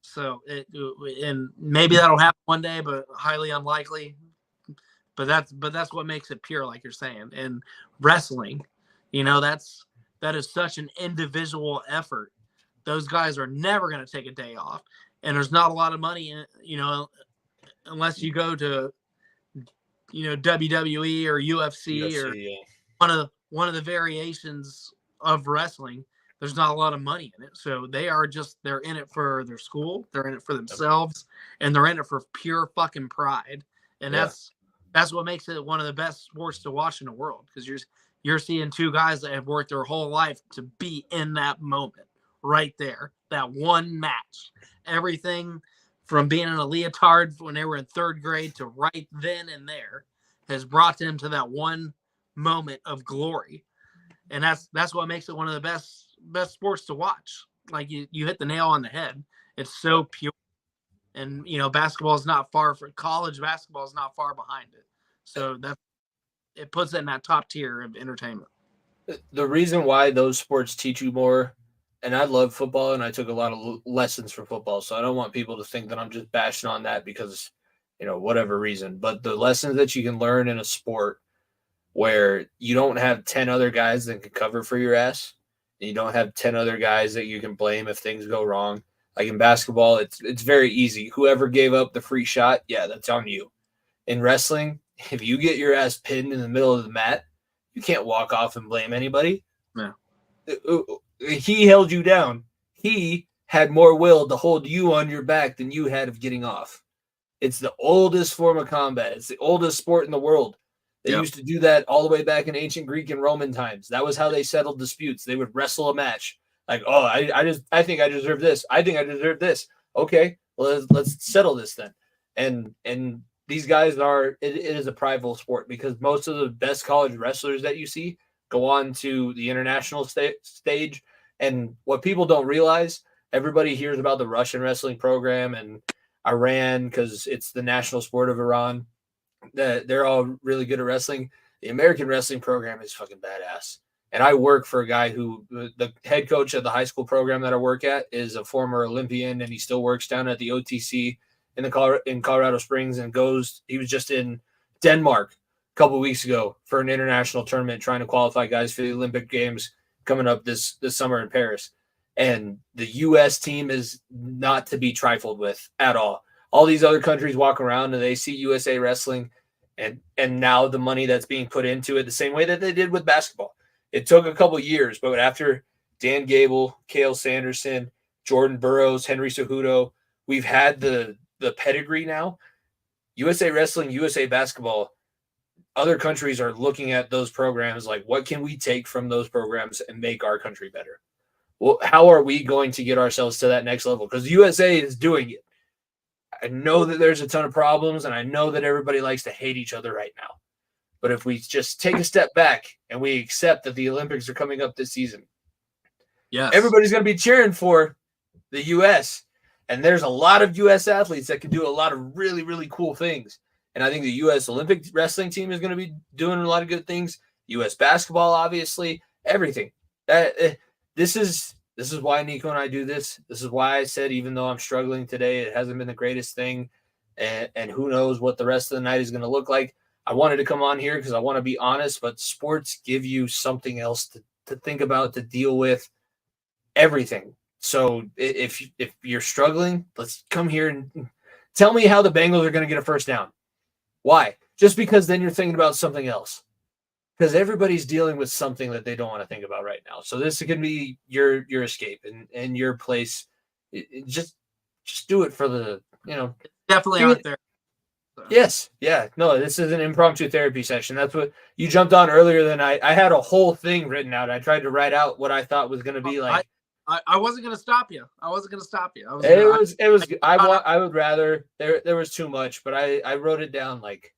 So and maybe that'll happen one day, but highly unlikely. But that's what makes it pure, like you're saying. And wrestling, that is such an individual effort. Those guys are never going to take a day off, and there's not a lot of money, unless you go to, WWE or UFC or yeah. one of the variations of wrestling. There's not a lot of money in it, so they're in it for their school, they're in it for themselves, and they're in it for pure fucking pride, and that's what makes it one of the best sports to watch in the world, because you're seeing two guys that have worked their whole life to be in that moment right there, that one match. Everything from being in a leotard when they were in third grade to right then and there has brought them to that one moment of glory. And that's what makes it one of the best sports to watch. Like you hit the nail on the head. It's so pure. And, basketball is not far from college. Basketball is not far behind it. So it puts it in that top tier of entertainment. The reason why those sports teach you more, and I love football and I took a lot of lessons from football, so I don't want people to think that I'm just bashing on that because, whatever reason. But the lessons that you can learn in a sport where you don't have 10 other guys that can cover for your ass, and you don't have 10 other guys that you can blame if things go wrong. Like in basketball, it's very easy. Whoever gave up the free shot, yeah, that's on you. In wrestling, if you get your ass pinned in the middle of the mat, you can't walk off and blame anybody. No. He held you down. He had more will to hold you on your back than you had of getting off. It's the oldest form of combat. It's the oldest sport in the world. They used to do that all the way back in ancient Greek and Roman times. That was how they settled disputes. They would wrestle a match. Like, I think I deserve this. I think I deserve this. Okay, well, let's settle this then. And these guys it is a prideful sport, because most of the best college wrestlers that you see go on to the international stage. And what people don't realize, everybody hears about the Russian wrestling program and Iran because it's the national sport of Iran. They're all really good at wrestling. The American wrestling program is fucking badass. And I work for a guy who, the head coach of the high school program that I work at, is a former Olympian, and he still works down at the OTC in Colorado Springs, and he was just in Denmark a couple of weeks ago for an international tournament trying to qualify guys for the Olympic Games coming up this summer in Paris. And the U.S. team is not to be trifled with at all. All these other countries walk around and they see USA wrestling, and now the money that's being put into it the same way that they did with basketball. It took a couple years, but after Dan Gable, Cale Sanderson, Jordan Burroughs, Henry Cejudo, we've had the pedigree now. USA Wrestling, USA Basketball, other countries are looking at those programs like, what can we take from those programs and make our country better? Well, how are we going to get ourselves to that next level? Because USA is doing it. I know that there's a ton of problems, and I know that everybody likes to hate each other right now. But if we just take a step back and we accept that the Olympics are coming up this season, everybody's going to be cheering for the U.S. And there's a lot of U.S. athletes that can do a lot of really, really cool things. And I think the U.S. Olympic wrestling team is going to be doing a lot of good things. U.S. basketball, obviously, everything. This is why Niko and I do this. This is why I said, even though I'm struggling today, it hasn't been the greatest thing, and who knows what the rest of the night is going to look like. I wanted to come on here because I want to be honest, but sports give you something else to think about, to deal with, everything. So if you're struggling, let's come here and tell me how the Bengals are going to get a first down. Why? Just because then you're thinking about something else. Because everybody's dealing with something that they don't want to think about right now. So this can be your escape and your place. Just do it for the, Definitely out there. So. Yes. Yeah. No, this is an impromptu therapy session. That's what you jumped on earlier than I had a whole thing written out. I tried to write out what I thought was going to be like. I wasn't going to stop you. I would rather there was too much, but I wrote it down like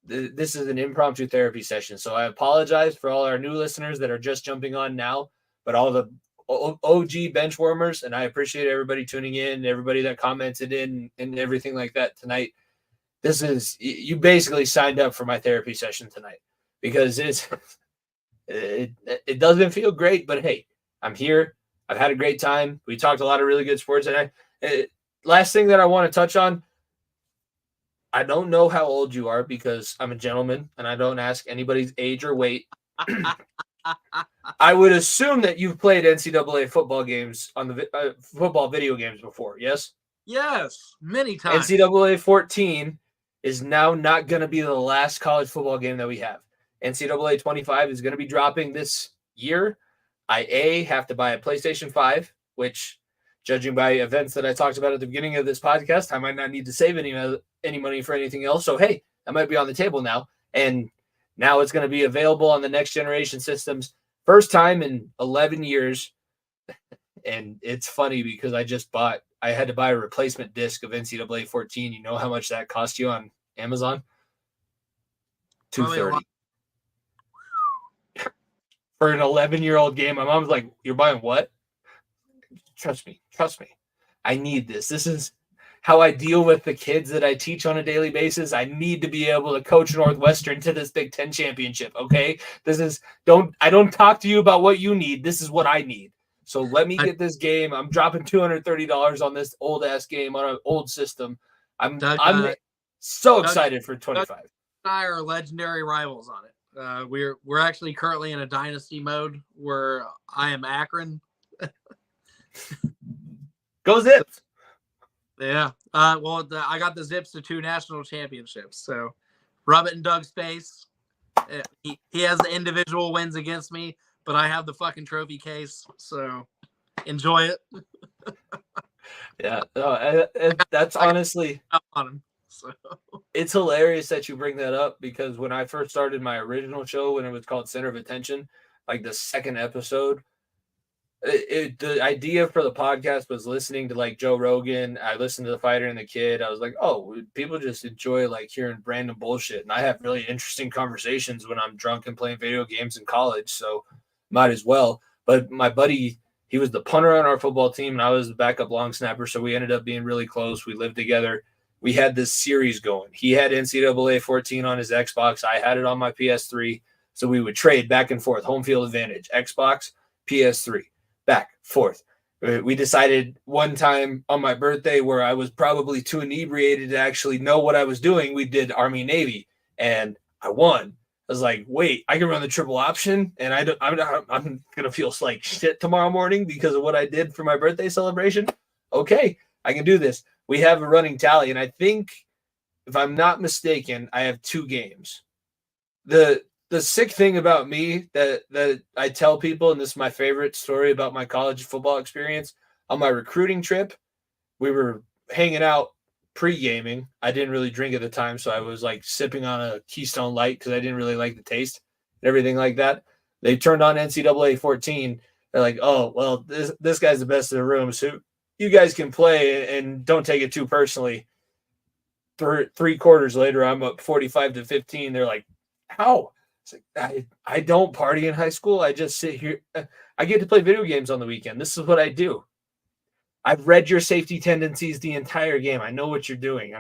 this is an impromptu therapy session. So I apologize for all our new listeners that are just jumping on now, but all the OG bench warmers, and I appreciate everybody tuning in, everybody that commented in and everything like that tonight. This is, you basically signed up for my therapy session tonight because it doesn't feel great, but hey, I'm here. I've had a great time. We talked a lot of really good sports. And last thing that I want to touch on, I don't know how old you are because I'm a gentleman and I don't ask anybody's age or weight. I would assume that you've played NCAA football games on the football video games before, yes? Yes, many times. NCAA 14 is now not going to be the last college football game that we have. NCAA 25 is going to be dropping this year. I have to buy a PlayStation 5, which, judging by events that I talked about at the beginning of this podcast, I might not need to save any money for anything else. So, hey, that might be on the table now. And now it's going to be available on the next generation systems. First time in 11 years. And it's funny because I had to buy a replacement disc of NCAA 14. You know how much that cost you on Amazon? $230. For an 11-year-old game. My mom's like, "You're buying what?" Trust me. I need this. This is how I deal with the kids that I teach on a daily basis. I need to be able to coach Northwestern to this Big Ten championship. Okay. I don't talk to you about what you need. This is what I need. So let me get this game. I'm dropping $230 on this old ass game on an old system. I'm so excited for 25. Doug and I are legendary rivals on it. We're actually currently in a dynasty mode where I am Akron. Go Zips. Yeah. I got the Zips to 2 national championships. So rub it in Doug's face. He has the individual wins against me, but I have the fucking trophy case. So enjoy it. Yeah. No, that's honestly on him. So it's hilarious that you bring that up because when I first started my original show, when it was called Center of Attention, like the second episode, the idea for the podcast was listening to like Joe Rogan. I listened to The Fighter and the Kid. I was like, oh, people just enjoy like hearing random bullshit. And I have really interesting conversations when I'm drunk and playing video games in college. So might as well. But my buddy, he was the punter on our football team and I was the backup long snapper. So we ended up being really close. We lived together. We had this series going. He had NCAA 14 on his Xbox. I had it on my PS3. So we would trade back and forth, home field advantage, Xbox, PS3. Back, forth. We decided one time on my birthday where I was probably too inebriated to actually know what I was doing. We did Army Navy and I won. I was like, wait, I can run the triple option and I'm going to feel like shit tomorrow morning because of what I did for my birthday celebration. Okay, I can do this. We have a running tally. And I think if I'm not mistaken, I have 2 games. The sick thing about me that I tell people, and this is my favorite story about my college football experience, on my recruiting trip, we were hanging out pre-gaming. I didn't really drink at the time, so I was like sipping on a Keystone Light because I didn't really like the taste and everything like that. They turned on NCAA 14. They're like, oh, well, this guy's the best in the room, so you guys can play and don't take it too personally. 3 quarters later, I'm up 45-15. They're like, how? It's like, I don't party in high school. I just sit here. I get to play video games on the weekend. This is what I do. I've read your safety tendencies the entire game. I know what you're doing.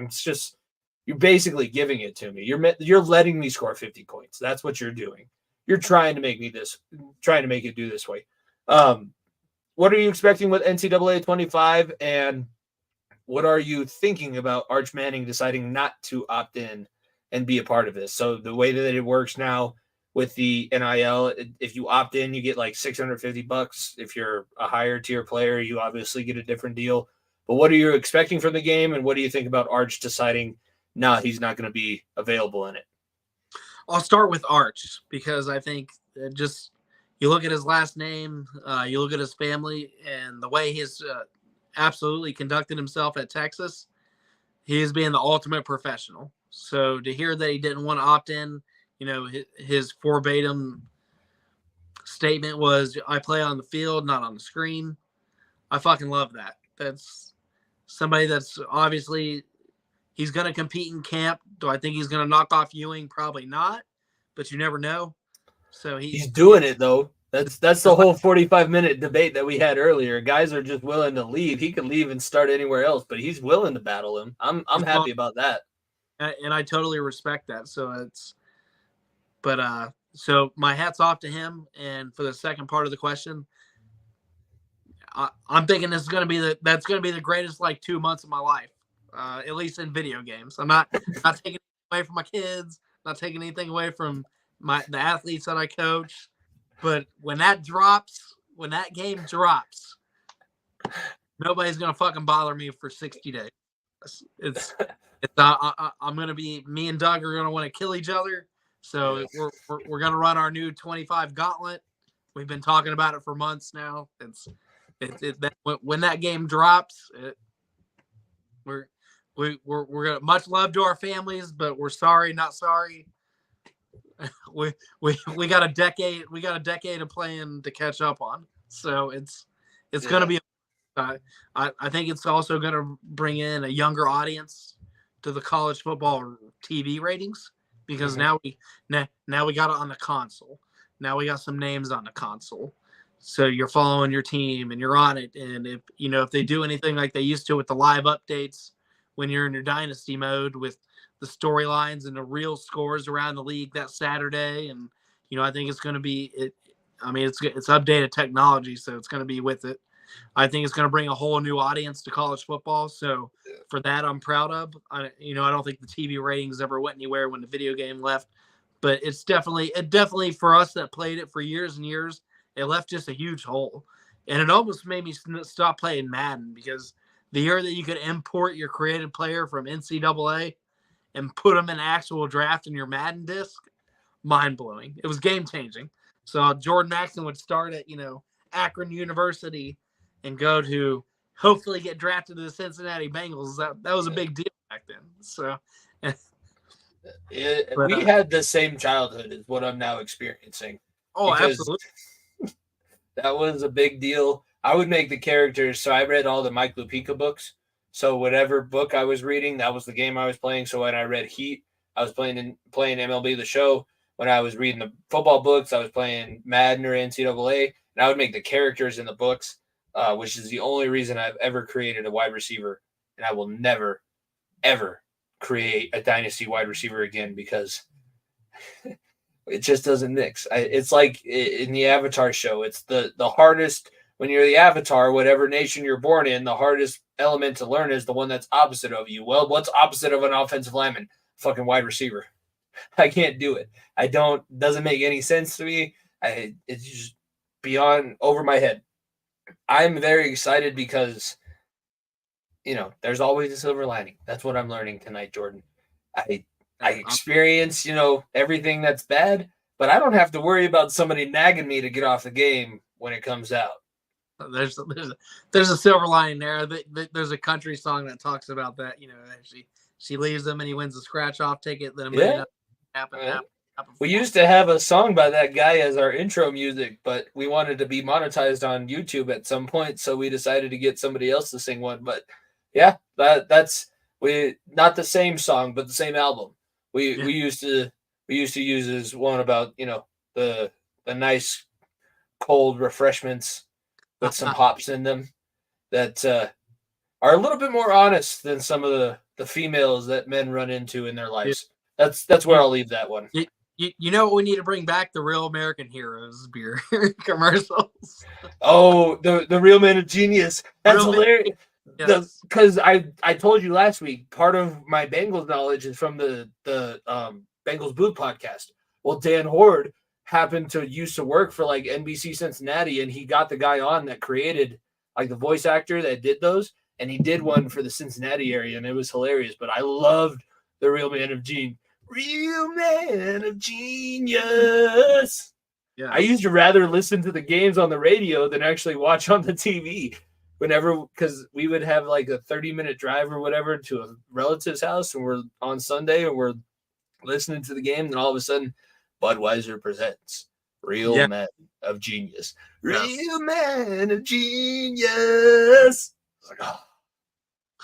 You're basically giving it to me. You're letting me score 50 points. That's what you're doing. you're trying to make it do this way. What are you expecting with NCAA 25, and what are you thinking about Arch Manning deciding not to opt in and be a part of this? So the way that it works now with the NIL, if you opt in, you get like $650. If you're a higher tier player, you obviously get a different deal. But what are you expecting from the game, and what do you think about Arch deciding, he's not going to be available in it? I'll start with Arch because I think just you look at his last name, you look at his family, and the way he's absolutely conducted himself at Texas, he is being the ultimate professional. So to hear that he didn't want to opt in, his verbatim statement was, "I play on the field, not on the screen." I fucking love that. That's somebody that's obviously he's going to compete in camp. Do I think he's going to knock off Ewing? Probably not, but you never know. So he's doing it though. That's the whole 45-minute debate that we had earlier. Guys are just willing to leave. He could leave and start anywhere else, but he's willing to battle him. I'm happy about that. And I totally respect that. So so my hat's off to him. And for the second part of the question, I'm thinking that's going to be the greatest 2 months of my life, at least in video games. I'm not taking away from my kids, not taking anything away from the athletes that I coach. But when that game drops, nobody's gonna fucking bother me for 60 days. I'm gonna be, me and Doug are gonna want to kill each other. So we're gonna run our new 25 gauntlet. We've been talking about it for months now. When that game drops, we're gonna, much love to our families, but we're sorry, not sorry. We got a decade of playing to catch up on, so it's gonna be I think it's also gonna bring in a younger audience to the college football TV ratings, because now we got it on the console. Now we got some names on the console, so you're following your team and you're on it. And if they do anything like they used to with the live updates when you're in your dynasty mode with the storylines and the real scores around the league that Saturday. And, I think it's going to be it's updated technology, so it's going to be with it. I think it's going to bring a whole new audience to college football. So for that, I'm proud of. I don't think the TV ratings ever went anywhere when the video game left, but it definitely for us that played it for years and years, it left just a huge hole. And it almost made me stop playing Madden, because the year that you could import your created player from NCAA and put them in actual draft in your Madden disc, mind-blowing. It was game-changing. So Jordan Maxon would start at, Akron University and go to hopefully get drafted to the Cincinnati Bengals. That was a big deal back then. So we had the same childhood as what I'm now experiencing. Oh, absolutely. That was a big deal. I would make the characters. So I read all the Mike Lupica books. So whatever book I was reading, that was the game I was playing. So when I read Heat, I was playing MLB The Show. When I was reading the football books, I was playing Madden or NCAA. And I would make the characters in the books, which is the only reason I've ever created a wide receiver. And I will never, ever create a dynasty wide receiver again, because it just doesn't mix. It's like in the Avatar show. It's the hardest. When you're the Avatar, whatever nation you're born in, the hardest element to learn is the one that's opposite of you. Well, what's opposite of an offensive lineman? Fucking wide receiver. I can't do it. Doesn't make any sense to me. It's just over my head. I'm very excited because, there's always a silver lining. That's what I'm learning tonight, Jordan. I experience, everything that's bad, but I don't have to worry about somebody nagging me to get off the game when it comes out. There's a silver lining there. There's a country song that talks about that. She leaves him and he wins a scratch off ticket. Then happen. We used to have a song by that guy as our intro music, but we wanted to be monetized on YouTube at some point, so we decided to get somebody else to sing one. But yeah, that's not the same song, but the same album. We used to use as one about the nice cold refreshments with some hops in them that are a little bit more honest than some of the females that men run into in their lives. That's where I'll leave that one. You know what we need to bring back? The Real American Heroes beer commercials. Oh, the real man of genius. That's Real Man- hilarious. Yes. Because I told you last week, part of my Bengals knowledge is from the Bengals Boot podcast. Well, Dan Horde happened to used to work for like NBC Cincinnati, and he got the guy on that created like the voice actor that did those, and he did one for the Cincinnati area, and it was hilarious. But I loved the real man of real man of genius. Yeah. I used to rather listen to the games on the radio than actually watch on the TV. Whenever, because we would have like a 30-minute drive or whatever to a relative's house, and we're on Sunday and we're listening to the game, and all of a sudden, Budweiser presents Real Man of Genius. Real Man of Genius. Like, oh,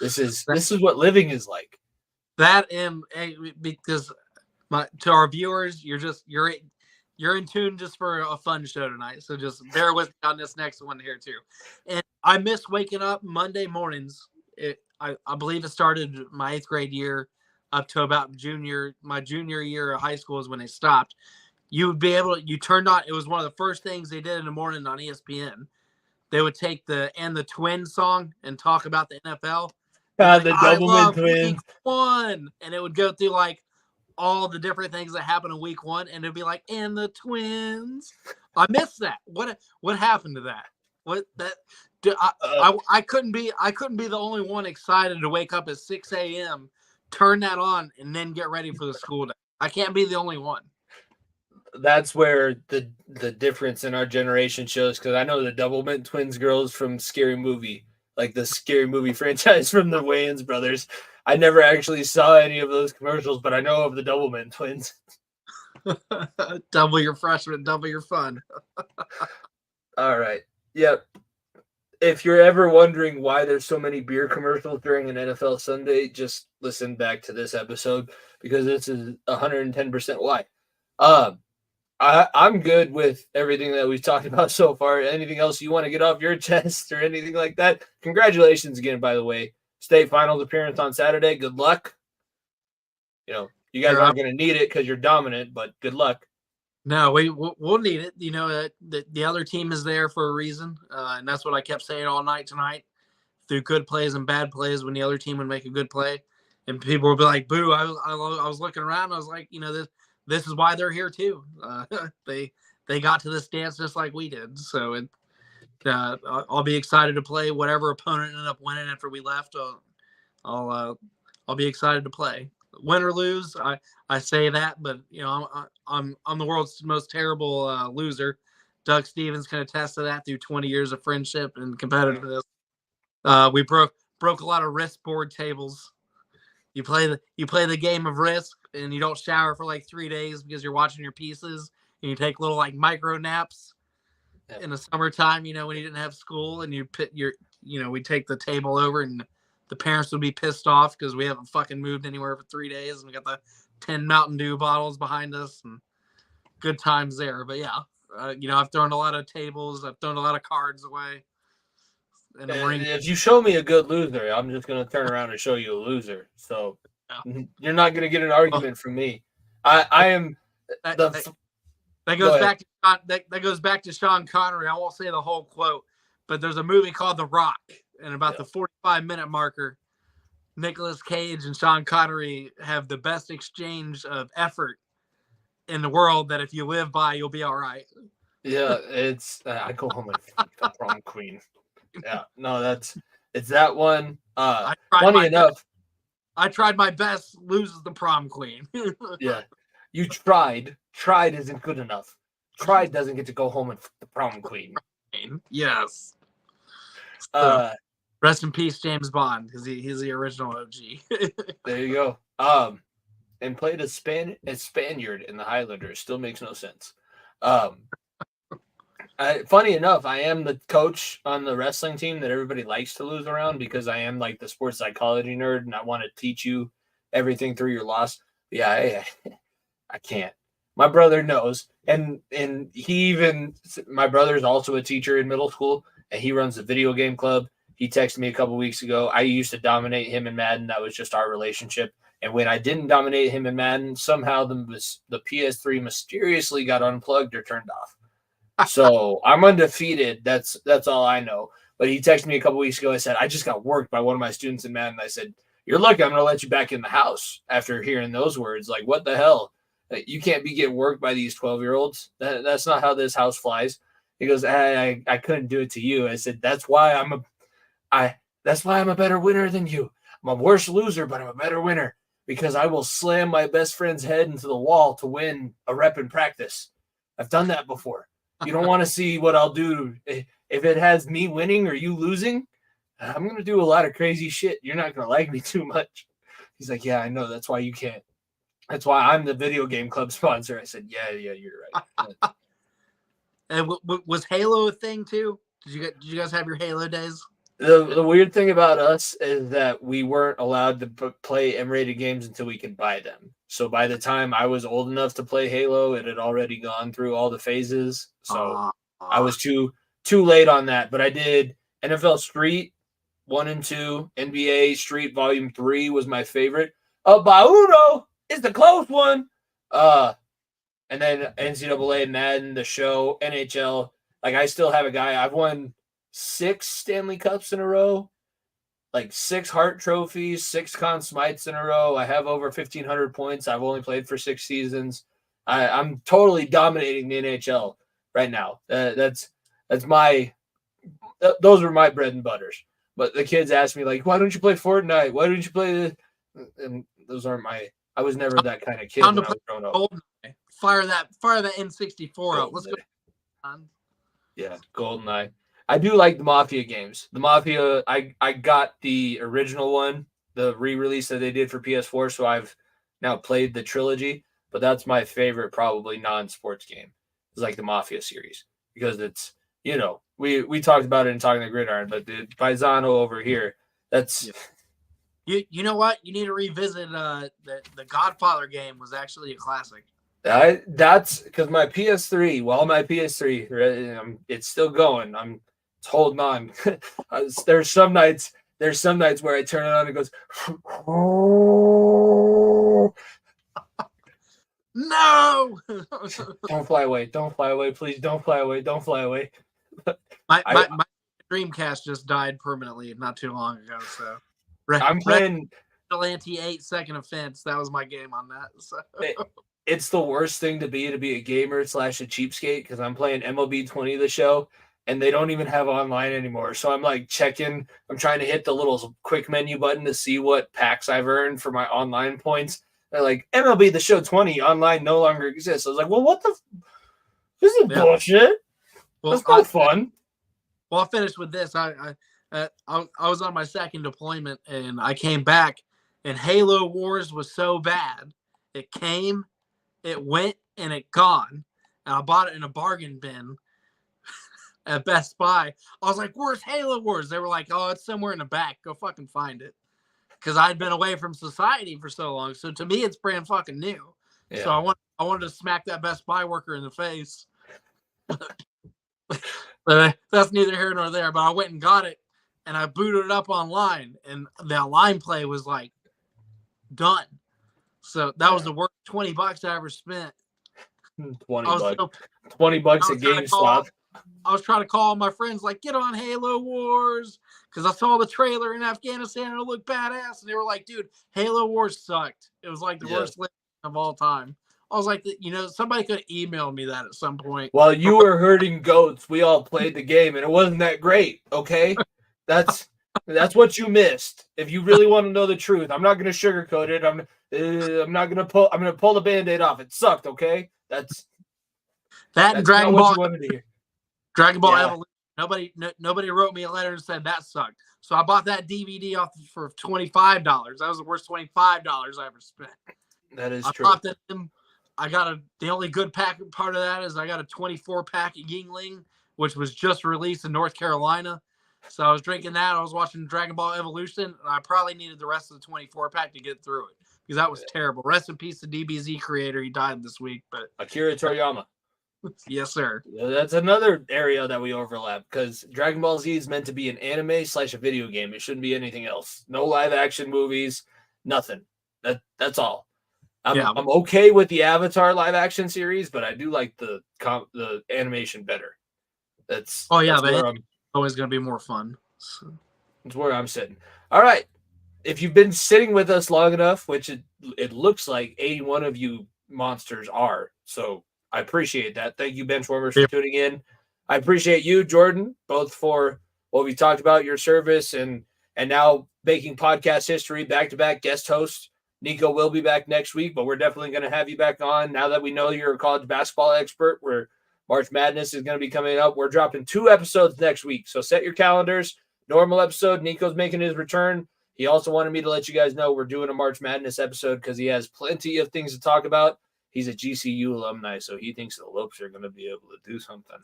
this is what living is like. That and because to our viewers, you're in tune just for a fun show tonight. So just bear with me on this next one here too. And I miss waking up Monday mornings. I believe it started my 8th grade year up to about my junior year of high school is when they stopped. You would be able to, you turned on, it was one of the first things they did in the morning on ESPN. They would take the Twins song and talk about the NFL. The Doublemint Twins. Week 1. And it would go through like all the different things that happen in week 1, and it'd be like, and the Twins. I miss that. What happened to that? I couldn't be the only one excited to wake up at 6 a.m., turn that on, and then get ready for the school day. I can't be the only one. That's where the difference in our generation shows, because I know the Doublemint Twins girls from Scary Movie, like the Scary Movie franchise from the Wayans brothers. I never actually saw any of those commercials, but I know of the Doublemint Twins. Double your freshman, double your fun. All right. Yep. If you're ever wondering why there's so many beer commercials during an NFL Sunday, just listen back to this episode, because this is 110% why. I'm good with everything that we've talked about so far. Anything else you want to get off your chest or anything like that? Congratulations again, by the way. State finals appearance on Saturday. Good luck. You know, you guys aren't going to need it because you're dominant, but good luck. No, we'll need it. You know, the other team is there for a reason, and that's what I kept saying all night tonight. Through good plays and bad plays, when the other team would make a good play, and people would be like, "Boo!" I was looking around. I was like, you know, this is why they're here too. They got to this dance just like we did. So I'll be excited to play whatever opponent ended up winning after we left. I'll be excited to play. Win or lose, I say that, but you know, I'm the world's most terrible loser. Doug Stevens can attest to that through 20 years of friendship and competitiveness. We broke a lot of Risk board tables. You play the game of Risk, and you don't shower for like 3 days because you're watching your pieces, and you take little like micro naps. In the summertime, you know, when you didn't have school, and we take the table over, and the parents would be pissed off because we haven't fucking moved anywhere for 3 days, and we got the 10 Mountain Dew bottles behind us, and good times there. But yeah, you know, I've thrown a lot of tables, I've thrown a lot of cards away. And if you show me a good loser, I'm just going to turn around and show you a loser. So you're not going to get an argument from me. I am That goes back to Sean Connery. I won't say the whole quote, but there's a movie called The Rock, and about the 45-minute marker, Nicolas Cage and Sean Connery have the best exchange of effort in the world that if you live by, you'll be all right. Yeah, it's I go home and fuck the prom queen. Yeah, no, it's that one. Funny enough, I tried my best, loses the prom queen. Yeah, you tried. Tried isn't good enough. Tried doesn't get to go home and fuck the prom queen. Yes. Rest in peace, James Bond, because he's the original OG. There you go. And played a Spaniard in the Highlanders. Still makes no sense. Funny enough, I am the coach on the wrestling team that everybody likes to lose around, because I am like the sports psychology nerd, and I want to teach you everything through your loss. Yeah, I can't. My brother knows, and my brother's also a teacher in middle school, and he runs a video game club. He texted me a couple weeks ago. I used to dominate him in Madden. That was just our relationship. And when I didn't dominate him in Madden, somehow the PS3 mysteriously got unplugged or turned off. So I'm undefeated. That's all I know. But he texted me a couple weeks ago. I said, I just got worked by one of my students in Madden. I said, you're lucky I'm going to let you back in the house after hearing those words. Like, what the hell? You can't be getting worked by these 12-year-olds. That's not how this house flies. He goes, I couldn't do it to you. I said, that's why I'm a better winner than you. I'm a worse loser, but I'm a better winner because I will slam my best friend's head into the wall to win a rep in practice. I've done that before. You don't want to see what I'll do. If it has me winning or you losing, I'm going to do a lot of crazy shit. You're not going to like me too much. He's like, yeah, I know. That's why you can't. That's why I'm the video game club sponsor. I said, yeah, you're right. And was Halo a thing too? Did you guys have your Halo days? The weird thing about us is that we weren't allowed to play M-rated games until we could buy them. So by the time I was old enough to play Halo, it had already gone through all the phases. So I was too late on that. But I did NFL Street 1 and 2, NBA Street Volume 3 was my favorite. Baudo is the close one. And then NCAA, Madden, the show, NHL. Like, I still have a guy. I've won 6 Stanley Cups in a row, like 6 Hart trophies, 6 Conn Smites in a row. I have over 1,500 points. I've only played for 6 seasons. I'm totally dominating the NHL right now. Those were my bread and butters. But the kids ask me, like, why don't you play Fortnite? Why don't you play this? And those aren't I was never that kind of kid when I was growing up. GoldenEye. Fire that N64 up. Let's go. Yeah, GoldenEye. I do like the Mafia games. The Mafia, I got the original one, the re-release that they did for PS4, so I've now played the trilogy. But that's my favorite, probably non-sports game. It's like the Mafia series because it's, we talked about it in Talking the Gridiron, but the Paisano over here, that's. Yeah. You know what? You need to revisit the Godfather game was actually a classic. That's because my PS3, it's still going. It's holding on. There's some nights where I turn it on and it goes. No! Don't fly away. Don't fly away. Please don't fly away. Don't fly away. My Dreamcast just died permanently not too long ago. So I'm playing Vigilante 8 Second Offense. That was my game on that. So. It's the worst thing to be a gamer / a cheapskate because I'm playing MLB 20 the show and they don't even have online anymore. So I'm like checking. I'm trying to hit the little quick menu button to see what packs I've earned for my online points. They're like, MLB the show 20 online no longer exists. I was like, well, what the? This is bullshit. Well, that's not fun. Well, I'll finish with this. I was on my second deployment and I came back and Halo Wars was so bad. It came, it went, and it gone. And I bought it in a bargain bin at Best Buy. I was like, where's Halo Wars? They were like, oh, it's somewhere in the back. Go fucking find it. Because I'd been away from society for so long. So to me, it's brand fucking new. Yeah. So I wanted to smack that Best Buy worker in the face. But that's neither here nor there. But I went and got it, and I booted it up online, and the online play was like done. So that was the worst $20 I ever spent. $20 at GameStop. I was trying to call my friends, like, get on Halo Wars, because I saw the trailer in Afghanistan and it looked badass. And they were like, dude, Halo Wars sucked. It was like the worst of all time. I was like, somebody could email me that at some point. While you were herding goats, we all played the game, and it wasn't that great. Okay, that's what you missed. If you really want to know the truth, I'm not going to sugarcoat it. I'm going to pull the Band-Aid off. It sucked. Okay, that's Dragon Ball. Dragon Ball Evolution. Nobody wrote me a letter and said that sucked. So I bought that DVD off for $25. That was the worst $25 I ever spent. That is true. Popped it in. I got the only good part of that is I got a 24-pack at Yingling, which was just released in North Carolina. So I was drinking that. I was watching Dragon Ball Evolution, and I probably needed the rest of the 24-pack to get through it because that was terrible. Rest in peace to DBZ creator. He died this week. But Akira Toriyama. Yes, sir. That's another area that we overlap because Dragon Ball Z is meant to be an anime / a video game. It shouldn't be anything else. No live action movies, nothing. That's all. I'm Yeah. okay with the Avatar live action series, but I do like the animation better. That's But where it's always going to be more fun. So. that's where I'm sitting. All right. If you've been sitting with us long enough, which it looks like 81 of you monsters are, so I appreciate that. Thank you, Benchwarmers, for tuning in. I appreciate you, Jordan, both for what we talked about, your service, and now making podcast history, back-to-back guest host. Niko will be back next week, but we're definitely going to have you back on now that we know you're a college basketball expert, where March Madness is going to be coming up. We're dropping 2 episodes next week, so set your calendars. Normal episode, Niko's making his return. He also wanted me to let you guys know we're doing a March Madness episode because he has plenty of things to talk about. He's a GCU alumni, so he thinks the Lopes are going to be able to do something.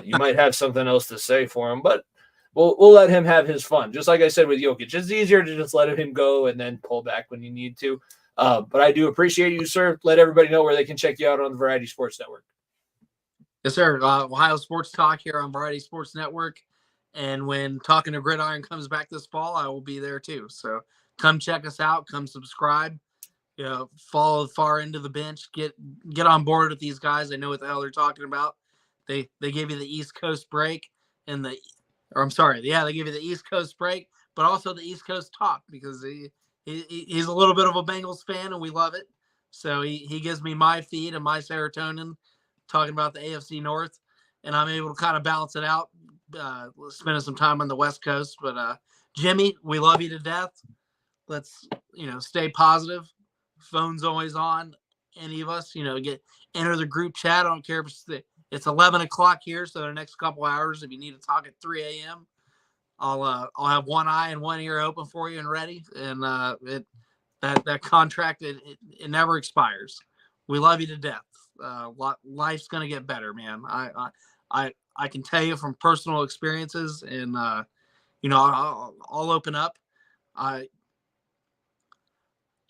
You might have something else to say for him, but we'll let him have his fun. Just like I said with Jokic, it's easier to just let him go and then pull back when you need to. But I do appreciate you, sir. Let everybody know where they can check you out on the Variety Sports Network. Yes, sir. Ohio Sports Talk here on Variety Sports Network. And when Talking to Gridiron comes back this fall, I will be there too. So come check us out. Come subscribe. Follow Far Into the Bench. Get on board with these guys. They know what the hell they're talking about. They give you the East Coast break and they give you the East Coast break, but also the East Coast talk because he's a little bit of a Bengals fan and we love it. So he gives me my feed and my serotonin talking about the AFC North, and I'm able to kind of balance it out. Spending some time on the West Coast, but Jimmy, we love you to death. Let's stay positive. Phone's always on. Any of us, enter the group chat. I don't care if it's 11 o'clock here, so the next couple hours, if you need to talk at 3 a.m., I'll have one eye and one ear open for you and ready. And that contract it never expires. We love you to death. Life's gonna get better, man. I can tell you from personal experiences, and I'll open up. I've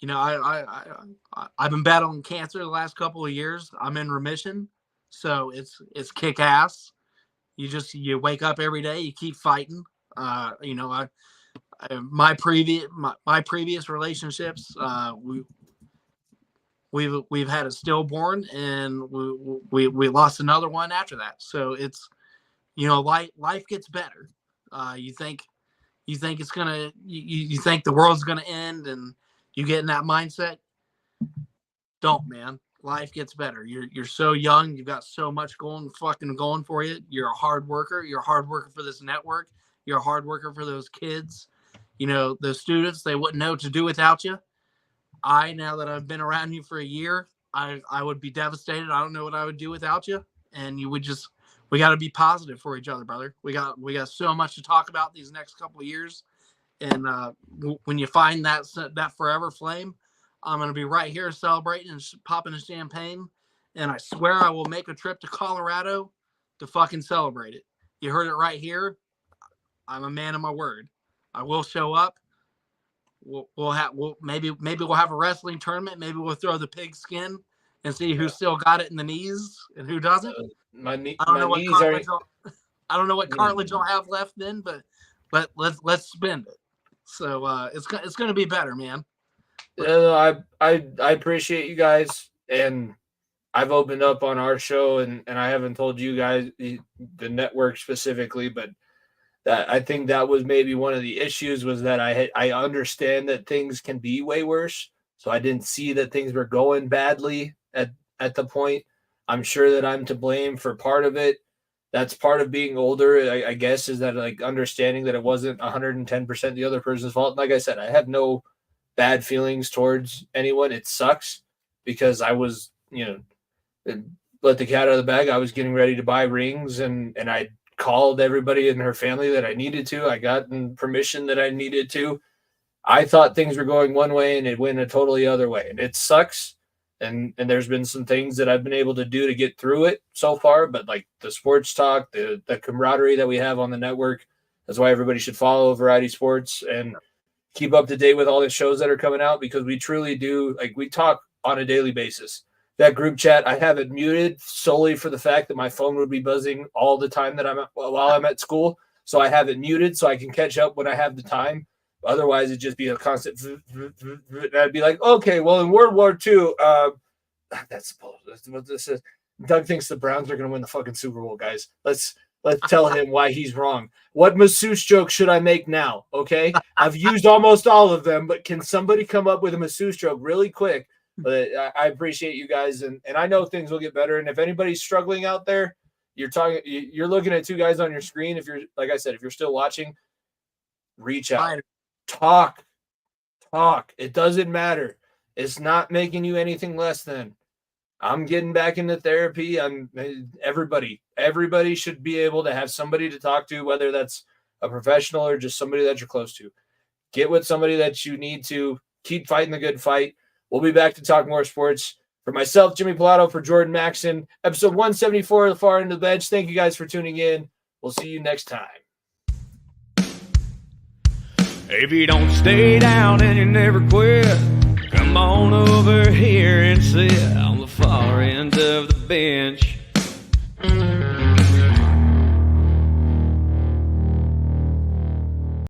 been battling cancer the last couple of years. I'm in remission, so it's kick ass. You wake up every day, you keep fighting. My previous relationships, we've had a stillborn, and we lost another one after that. So it's life gets better. You think it's gonna you think the world's gonna end, and you get in that mindset. Don't, man. Life gets better. You're so young. You've got so much going for you. You're a hard worker. You're a hard worker for this network. You're a hard worker for those kids. Those students, they wouldn't know what to do without you. Now that I've been around you for a year, I would be devastated. I don't know what I would do without you. And we got to be positive for each other, brother. We got so much to talk about these next couple of years. And when you find that forever flame, I'm going to be right here celebrating and popping a champagne. And I swear I will make a trip to Colorado to fucking celebrate it. You heard it right here. I'm a man of my word. I will show up. Maybe we'll have a wrestling tournament. Maybe we'll throw the pig skin and see who still got it in the knees and who doesn't. I don't know what cartilage I'll have left then, but let's spend it. So it's going to be better, man. I appreciate you guys, and I've opened up on our show, and I haven't told you guys the network specifically, but that I think that was maybe one of the issues was that I understand that things can be way worse, so I didn't see that things were going badly at the point. I'm sure that I'm to blame for part of it. That's part of being older, I guess, is that like understanding that it wasn't 110% the other person's fault. Like I said, I have no bad feelings towards anyone. It sucks because I was, let the cat out of the bag. I was getting ready to buy rings, and I called everybody in her family that I needed to. I got permission that I needed to. I thought things were going one way, and it went a totally other way, and it sucks. And there's been some things that I've been able to do to get through it so far, but like the sports talk, the camaraderie that we have on the network, that's why everybody should follow Variety Sports and keep up to date with all the shows that are coming out, because we truly do, like, we talk on a daily basis. That group chat, I have it muted solely for the fact that my phone would be buzzing all the time while I'm at school. So I have it muted so I can catch up when I have the time. Otherwise, it'd just be a constant. And I'd be like, okay, well, in World War II, that's what this is. Doug thinks the Browns are going to win the fucking Super Bowl, guys. Let's tell him why he's wrong. What masseuse joke should I make now? Okay, I've used almost all of them, but can somebody come up with a masseuse joke really quick? But I appreciate you guys, and I know things will get better. And if anybody's struggling out there, you're looking at two guys on your screen. If you're, like I said, if you're still watching, reach out, talk. It doesn't matter. It's not making you anything less than. I'm getting back into therapy. Everybody should be able to have somebody to talk to, whether that's a professional or just somebody that you're close to. Get with somebody that you need to. Keep fighting the good fight. We'll be back to talk more sports. For myself, Jimmy Pilato, for Jordan Maxon, episode 174 of The Far End of the Bench. Thank you guys for tuning in. We'll see you next time. If you don't stay down and you never quit, come on over here and sit on the far end of the bench.